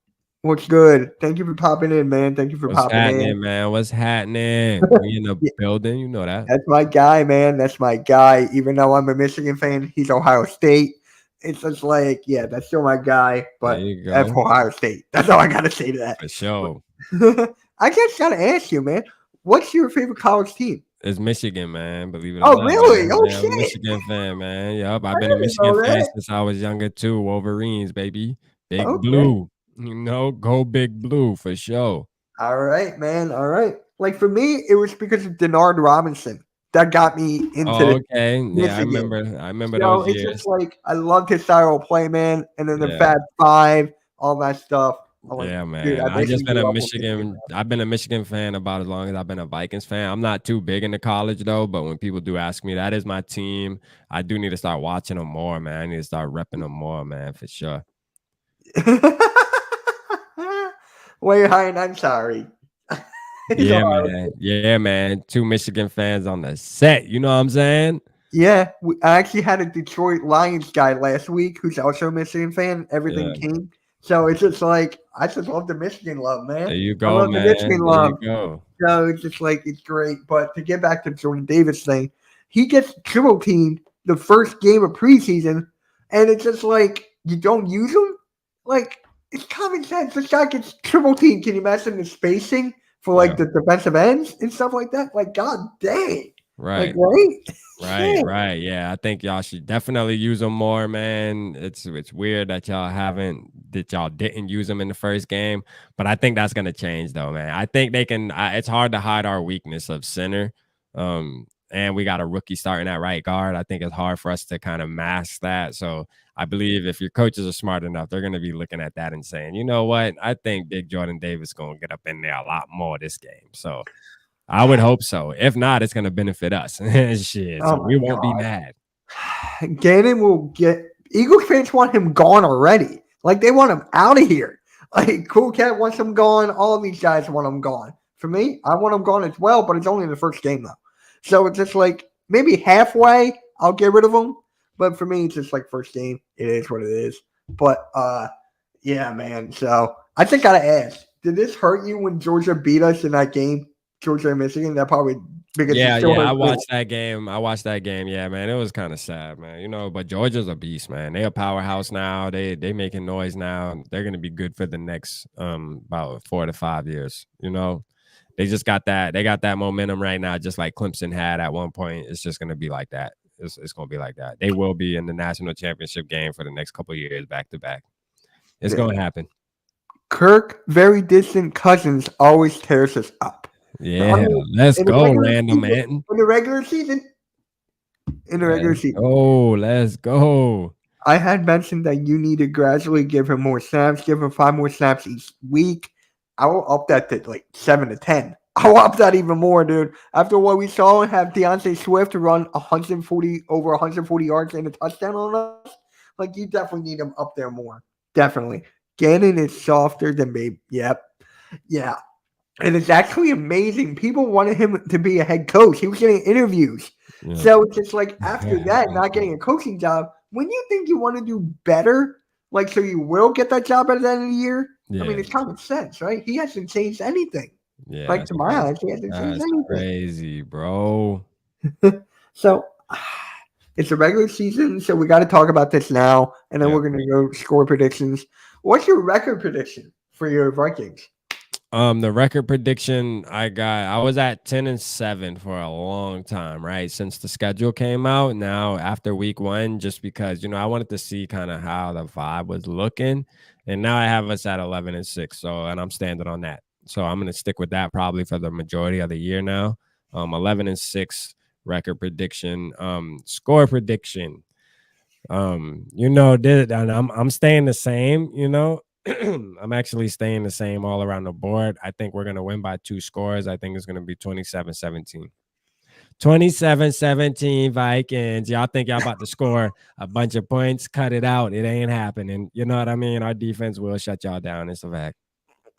What's good? Thank you for popping in, man. Thank you for popping in, man. What's happening? We in the building, you know that. That's my guy, man. That's my guy. Even though I'm a Michigan fan, he's Ohio State. It's just like, yeah, that's still my guy. But that's Ohio State. That's all I gotta say to that. For sure. I just gotta ask you, man. What's your favorite college team? It's Michigan, man. Believe it or not. Oh, Man. really? Oh, yeah, shit. I'm a Michigan fan, man. Yep. I've been a Michigan fan since I was younger, too. Wolverines, baby. Big blue. You know, go big blue for sure. All right, man. All right. Like, for me, it was because of Denard Robinson that got me into Michigan. Yeah, I remember those years. It's just like, I loved his style of play, man. And then the Fab Five, all that stuff. Yeah, man. Dude, I've been a Michigan fan about as long as I've been a Vikings fan. I'm not too big into college though, but when people do ask me, that is my team. I do need to start watching them more, man. I need to start repping them more, man, for sure. Wait, I'm sorry. Yeah, man. Yeah, man. 2 Michigan fans on the set. You know what I'm saying? Yeah, I actually had a Detroit Lions guy last week who's also a Michigan fan. Everything King. So it's just like, I just love the Michigan love, man. There you go, man. The Michigan love. So it's just like, it's great. But to get back to Jordan Davis thing, he gets triple teamed the first game of preseason, and it's just like, you don't use him? Like, it's common sense. This guy gets triple teamed. Can you imagine the spacing for like the defensive ends and stuff like that? Like, god dang. Right. Like, right. Yeah, I think y'all should definitely use them more, man. It's weird that y'all didn't use them in the first game, but I think that's gonna change though, man. I think they can. It's hard to hide our weakness of center, and we got a rookie starting at right guard. I think it's hard for us to kind of mask that. So I believe if your coaches are smart enough, they're gonna be looking at that and saying, you know what, I think Big Jordan Davis gonna get up in there a lot more this game. So I would hope so. If not, it's gonna benefit us. Shit. Oh So my we won't be god. mad. Gannon will get Eagles fans want him gone already. Like they want him out of here. Like Cool Cat wants him gone. All of these guys want him gone. For me, I want him gone as well, but it's only in the first game though. So it's just like maybe halfway I'll get rid of him. But for me, it's just like first game. It is what it is. But yeah, man. So I think I gotta ask, did this hurt you when Georgia beat us in that game? Georgia and Michigan? That probably because it Yeah, still yeah, I hurts. watched that game. I watched that game. Yeah, man, it was kind of sad, man. But Georgia's a beast, man. They a powerhouse now. They making noise now. They're gonna be good for the next about 4 to 5 years. They just got that. They got that momentum right now, just like Clemson had at one point. It's just gonna be like that. It's gonna be like that. They will be in the national championship game for the next couple of years, back to back. It's gonna happen. Kirk, very distant cousins, always tears us up. Yeah, I mean, let's in the go, regular Randall season, Manton. in the regular season, in the regular Let's season, go. Let's go. I had mentioned that you need to gradually give him more snaps, give him 5 more snaps each week. I will up that to like 7 to 10. I'll up that even more, dude. After what we saw, have DeAndre Swift run 140 over 140 yards and a touchdown on us. Like you definitely need him up there more. Definitely. Gannon is softer than me. Yep. Yeah. And it's actually amazing. People wanted him to be a head coach. He was getting interviews. Yeah. So it's just like after that, not getting a coaching job, when you think you want to do better, like so you will get that job at the end of the year. Yeah. I mean, it's common sense, right? He hasn't changed anything. Yeah, Like to my eyes, he hasn't changed that's anything. crazy, bro. So it's a regular season, so we got to talk about this now, and then Yeah. we're going to go score predictions. What's your record prediction for your Vikings? The record prediction I was at 10-7 for a long time, right? Since the schedule came out. Now after week 1, just because I wanted to see kind of how the vibe was looking, and now I have us at 11-6. So, and I'm standing on that. So I'm gonna stick with that probably for the majority of the year now. 11-6 record prediction. Score prediction. And I'm staying the same. I'm actually staying the same all around the board. I think we're going to win by 2 scores. I think it's going to be 27-17. 27-17 Vikings. Y'all think y'all about to score a bunch of points? Cut it out. It ain't happening. You know what I mean? Our defense will shut y'all down. It's a fact.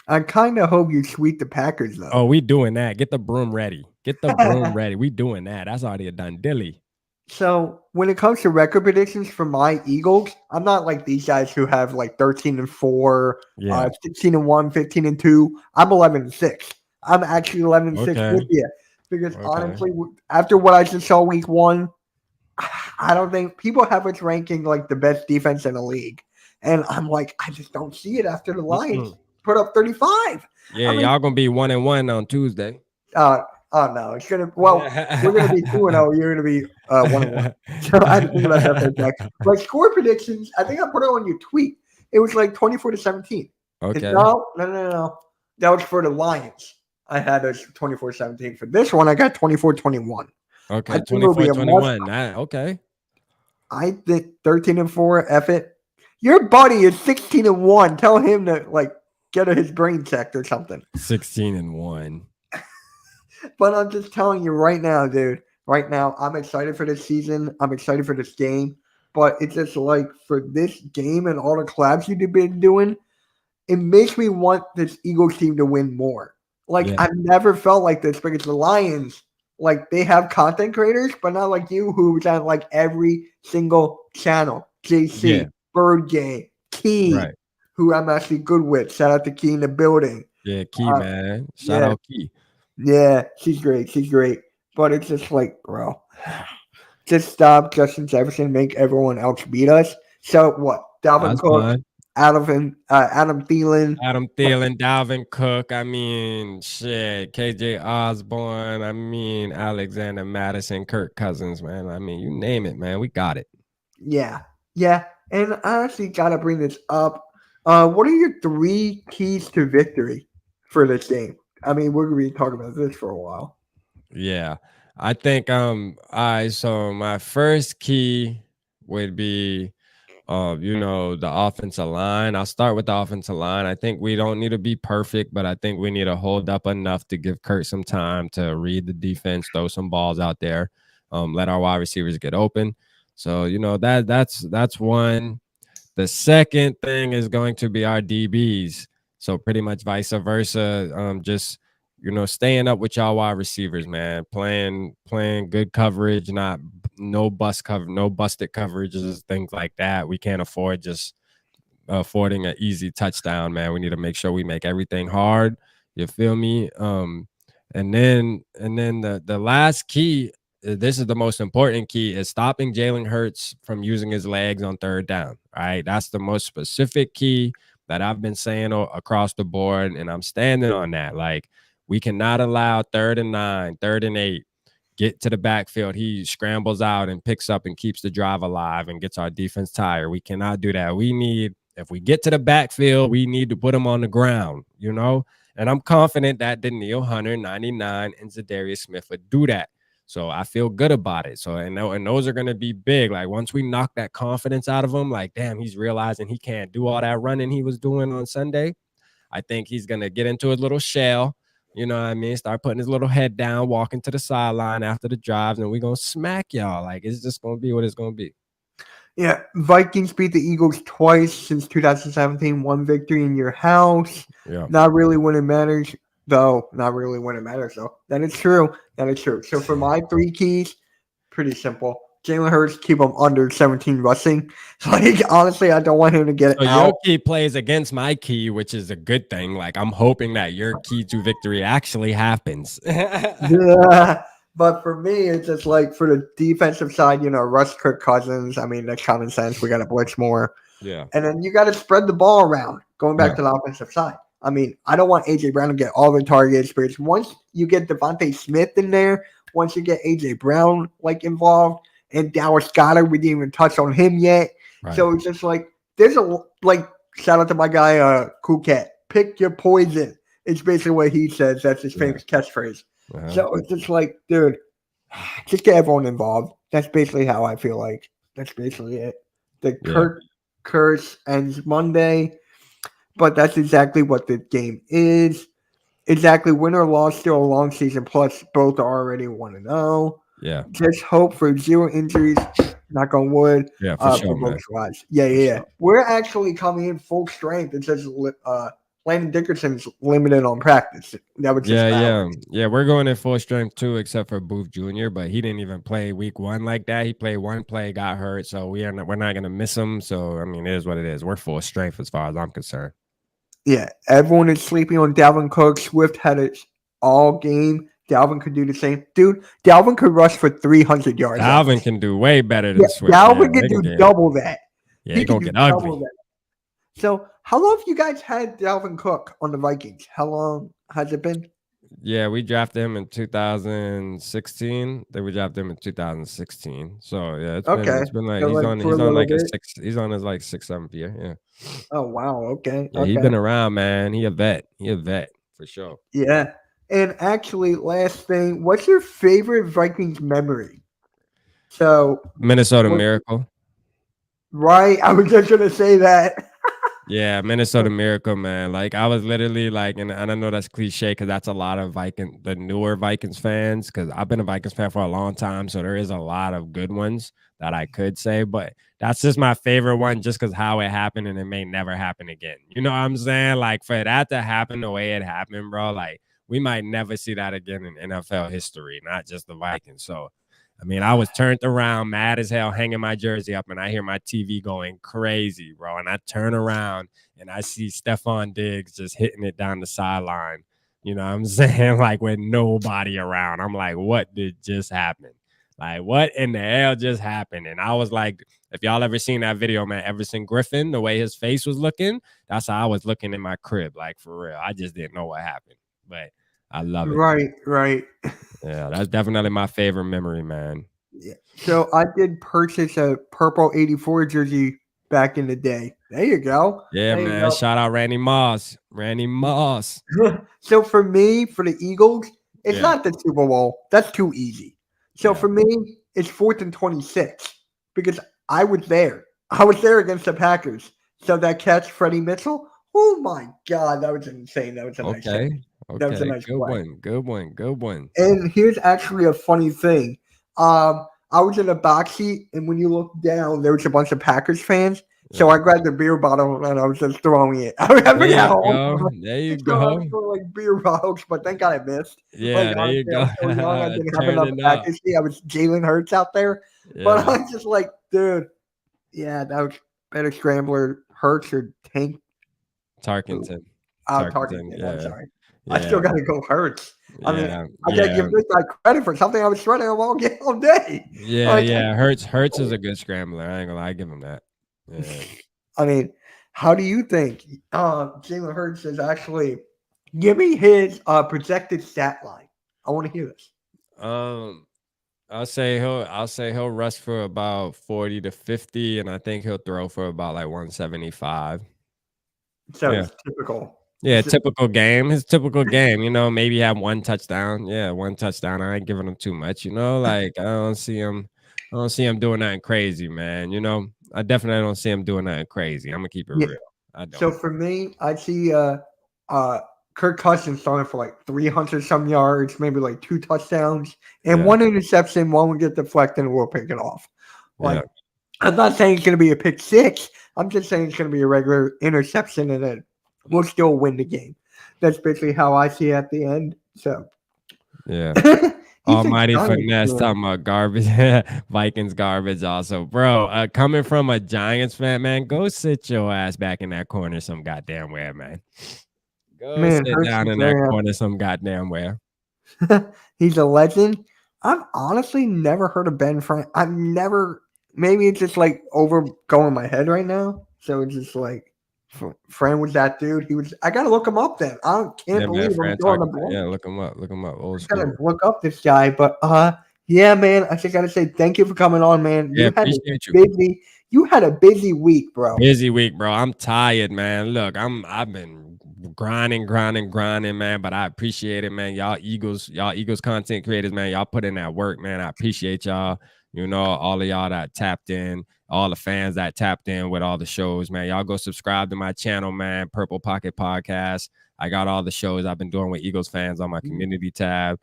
I kind of hope you sweep the Packers, though. Oh, we doing that. Get the broom ready. Get the broom ready. We doing that. That's already a done dilly. So when it comes to record predictions for my Eagles, I'm not like these guys who have like 13-4, 16-1, 15-2. I'm 11-6. I'm actually 11-6 with you because honestly, after what I just saw week 1, I don't think people have us ranking like the best defense in the league, and I'm like, I just don't see it after the Lions put up 35. Yeah, y'all gonna be 1-1 on Tuesday. Oh no, it's gonna. Well, we're gonna be 2-0. You're gonna be 1-1. So I had to think about that for a sec. Like score predictions, I think I put it on your tweet. It was like 24-17. Okay. No. That was for the Lions. I had us 24-17. For this one, I got 24-21. Okay, 24-21. Okay. I think 13-4. F it. Your buddy is 16-1. Tell him to like get his brain checked or something. 16-1. But I'm just telling you right now, dude. Right now, I'm excited for this season. I'm excited for this game. But it's just like for this game and all the collabs you've been doing, it makes me want this Eagles team to win more. Like, I've never felt like this because the Lions, like, they have content creators, but not like you who's on, like, every single channel. JC, Bird Game, Key, who I'm actually good with. Shout out to Key in the building. Yeah, Key, man. Shout out Key. Yeah, she's great. She's great. But it's just like, bro, just stop Justin Jefferson, make everyone else beat us. So what? Dalvin Cook, Adam Thielen. Dalvin Cook. I mean, shit. KJ Osborne. I mean, Alexander Madison, Kirk Cousins, man. I mean, you name it, man. We got it. Yeah. And I actually got to bring this up. What are your 3 keys to victory for this game? I mean, we're going to be talking about this for a while. Yeah. I think so my first key would be The offensive line. I'll start with the offensive line. I think we don't need to be perfect, but I think we need to hold up enough to give Kurt some time to read the defense, throw some balls out there, let our wide receivers get open. So, that's one. The second thing is going to be our DBs. So pretty much vice versa. Just staying up with y'all wide receivers, man. Playing good coverage, not no bust cover, no busted coverages, things like that. We can't afford just affording an easy touchdown, man. We need to make sure we make everything hard. You feel me? And then the last key, this is the most important key, is stopping Jalen Hurts from using his legs on third down. Right, that's the most specific key that I've been saying across the board, and I'm standing on that. Like, we cannot allow 3rd and 9, 3rd and 8. Get to the backfield. He scrambles out and picks up and keeps the drive alive and gets our defense tired. We cannot do that. If we get to the backfield, we need to put him on the ground, And I'm confident that Daniil Hunter, 99, and Zadarius Smith would do that. So I feel good about it. So, and those are going to be big. Like, once we knock that confidence out of him, like, damn, he's realizing he can't do all that running he was doing on Sunday. I think he's going to get into his little shell. You know what I mean? Start putting his little head down, walking to the sideline after the drives, and we're going to smack y'all. Like, it's just going to be what it's going to be. Yeah, Vikings beat the Eagles twice since 2017. One victory in your house. Yeah. Not really when it matters, though. Not really when it matters, though. That is true. That is true. So for my 3 keys, pretty simple. Jalen Hurts, keep him under 17 rushing. Like, honestly, I don't want him to get out. Your key plays against my key, which is a good thing. Like, I'm hoping that your key to victory actually happens. Yeah. But for me, it's just like for the defensive side, rush Kirk Cousins. I mean, that's common sense. We got to blitz more. Yeah. And then you got to spread the ball around, going back to the offensive side. I mean, I don't want A.J. Brown to get all the targets, but once you get Devontae Smith in there, once you get A.J. Brown, involved, and Dallas Goedert, we didn't even touch on him yet. Right. So it's just there's shout out to my guy, Cool Cat. Pick your poison. It's basically what he says. That's his famous catchphrase. Uh-huh. So it's just dude, just get everyone involved. That's basically how I feel like. That's basically it. The Kirk curse ends Monday, but that's exactly what the game is. Exactly, win or loss, still a long season. Plus, both are already 1-0. Yeah. Just hope for 0 injuries. Knock on wood. Yeah, for sure, man. Yeah. Sure. We're actually coming in full strength. It says Landon Dickerson's limited on practice. That was just We're going in full strength too, except for Booth Jr., but he didn't even play week 1 like that. He played 1 play, got hurt, so we're not going to miss him. So I mean, it is what it is. We're full strength as far as I'm concerned. Yeah, everyone is sleeping on Dalvin Cook. Swift had it all game. Dalvin could do the same. Dude, Dalvin could rush for 300 yards. Dalvin can do way better than Swift. Dalvin can do double that. Yeah, he's going to get ugly. So, how long have you guys had Dalvin Cook on the Vikings? How long has it been? Yeah, we drafted him in 2016. Then we drafted him in 2016. So yeah, it's been like he's on his 6th, 7th year. Yeah. Oh wow. Okay. Yeah, he's been around, man. He a vet for sure. Yeah. And actually, last thing, what's your favorite Vikings memory? So Minnesota Miracle. Right. I was just gonna say that. Yeah, Minnesota Miracle, man. Like, I was literally and I know that's cliche because that's a lot of the newer Vikings fans, because I've been a Vikings fan for a long time, so there is a lot of good ones that I could say, but that's just my favorite one just because how it happened, and it may never happen again. You know what I'm saying? Like, for that to happen the way it happened, bro, like, we might never see that again in NFL history, not just the Vikings. So, I mean, I was turned around, mad as hell, hanging my jersey up, and I hear my TV going crazy, bro. And I turn around, and I see Stephon Diggs just hitting it down the sideline. You know what I'm saying? Like, with nobody around. I'm like, what did just happen? Like, what in the hell just happened? And I was like, if y'all ever seen that video, man, Everson Griffin, the way his face was looking, that's how I was looking in my crib, like, for real. I just didn't know what happened, but I love it. Right. Yeah, that's definitely my favorite memory, man. Yeah. So I did purchase a purple 84 jersey back in the day. There you go. Yeah, man. Shout out Randy Moss. So for me, for the Eagles, it's not the Super Bowl. That's too easy. So for me, it's 4th and 26 because I was there. I was there against the Packers. So that catch, Freddie Mitchell. Oh my God, that was insane. That was a nice catch. Okay. That was a Okay. nice Good play. one. Good one. Good one. And here's actually a funny thing. I was in a box seat, and when you look down, there was a bunch of Packers fans. So Yeah. I grabbed a beer bottle and I was just throwing it. I There forgot you how go. There you so I go. was throwing like beer bottles, but thank God I missed. Like Yeah, there you honestly, I go. was so young, I didn't have enough Turning up. accuracy. I was Jalen Hurts out there, but Yeah. I'm just like, dude, yeah, that was better scrambler, Hurts or Tank. Tarkenton. Tarkenton. Targeted. I'm Yeah. sorry. I still Yeah. got to go Hurts. I mean, Yeah. I got to Yeah. give this guy credit for something I was sweating all day. Yeah. Like, Yeah. Hurts is a good scrambler. I ain't gonna lie. I give him that. Yeah. I mean, how do you think Jalen Hurts is actually? Give me his projected stat line. I want to hear this. Um, I'll say he'll rush for about 40 to 50, and I think he'll throw for about like 175. So Yeah. it's typical. Yeah, typical game. His typical game, maybe have one touchdown. Yeah, one touchdown. I ain't giving him too much, like I don't see him doing nothing crazy, man. I definitely don't see him doing nothing crazy. I'm gonna keep it Yeah. real. I don't. So for me, I see Kirk Cousins throwing for like 300 some yards, maybe like 2 touchdowns, and Yeah. 1 interception. One will get deflected and we'll pick it off. Like, Yeah. I'm not saying it's going to be a pick 6. I'm just saying it's going to be a regular interception and then we'll still win the game. That's basically how I see it at the end. So, Yeah. he's a Almighty giant finesse fan. talking about garbage. Vikings garbage also. Bro, coming from a Giants fan, man, go sit your ass back in that corner some goddamn where, man. Go Man, sit Hurts down is in that very corner some goddamn where. he's a legend. I've honestly never heard of Ben Frank. I've never. Maybe it's just like over going my head right now. So it's just like, Fran was that dude. He was. I gotta look him up. Then can't Yeah, man, believe I'm Fran doing the Tarkenton. block. Yeah, look him up. Look him up. Old I gotta school. look up this guy. But yeah, man. I just gotta say thank you for coming on, man. Yeah, appreciate you. You had a busy week, bro. Busy week, bro. I'm tired, man. Look, I've been grinding, man. But I appreciate it, man. Y'all Eagles content creators, man. Y'all put in that work, man. I appreciate y'all. All of y'all that tapped in, all the fans that tapped in with all the shows, man. Y'all go subscribe to my channel, man. Purple Pocket Podcast. I got all the shows I've been doing with Eagles fans on my community tab.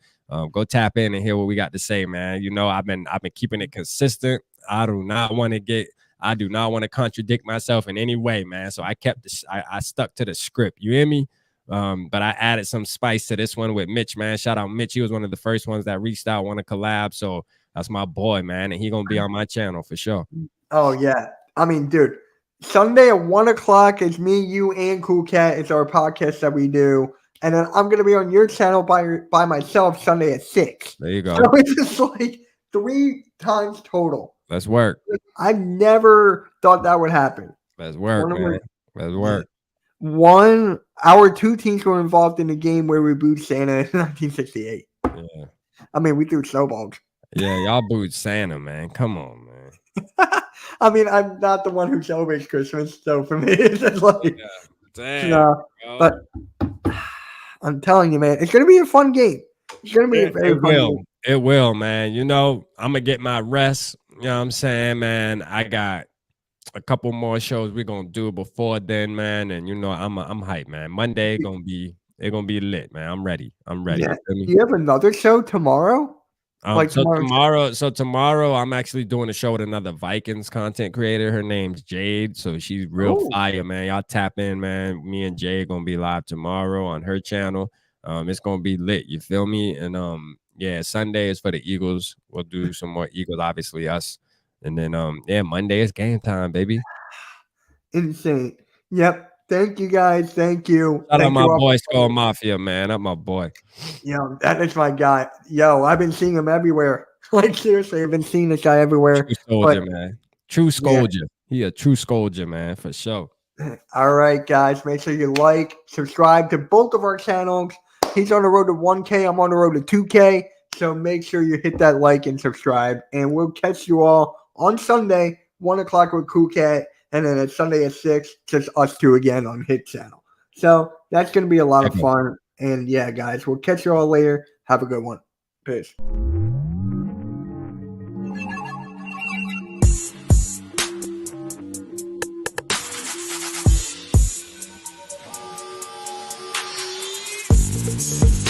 Go tap in and hear what we got to say, man. I've been keeping it consistent. I do not want to contradict myself in any way, man. So I stuck to the script. You hear me? But I added some spice to this one with Mitch, man. Shout out Mitch. He was one of the first ones that reached out, want to collab. So that's my boy, man. And he gonna be on my channel for sure. Oh yeah. I mean, dude, Sunday at 1:00 is me, you, and Cool Cat. It's our podcast that we do. And then I'm gonna be on your channel by myself Sunday at 6. There you go. So it's just like 3 times total. Let's work. I never thought that would happen. Let's work, man. Let's work. Our 2 teams were involved in the game where we booed Santa in 1968. Yeah. I mean, we threw snowballs. Yeah, y'all booed Santa, man. Come on, man. I mean, I'm not the one who celebrates Christmas, so for me, it's just like, Damn. but I'm telling you, man, it's gonna be a fun game. It's gonna be a very fun game. It will, man. I'm gonna get my rest. You know what I'm saying, man? I got a couple more shows we're gonna do before then, man. And I'm hyped, man. Monday gonna be lit, man. I'm ready. Yeah. Do you have another show tomorrow? Tomorrow I'm actually doing a show with another Vikings content creator. Her name's Jade, so she's real fire, man. Y'all tap in, man. Me and Jade gonna be live tomorrow on her channel. It's gonna be lit. You feel me? And Sunday is for the Eagles. We'll do some more Eagles, obviously us. And then Monday is game time, baby. Insane. Yep. Thank you guys. Thank you. Shout out my boy Skull Mafia, man. That's my boy. Yo, that is my guy. Yo, I've been seeing him everywhere. Like seriously, I've been seeing this guy everywhere. True soldier, man. True soldier. Yeah. He a true soldier, man, for sure. All right, guys. Make sure you subscribe to both of our channels. He's on the road to 1K. I'm on the road to 2K. So make sure you hit that like and subscribe. And we'll catch you all on Sunday, 1:00 with Cool Cat. And then it's Sunday at 6, just us 2 again on his channel. So that's going to be a lot of fun. And yeah, guys, we'll catch you all later. Have a good one. Peace. Peace.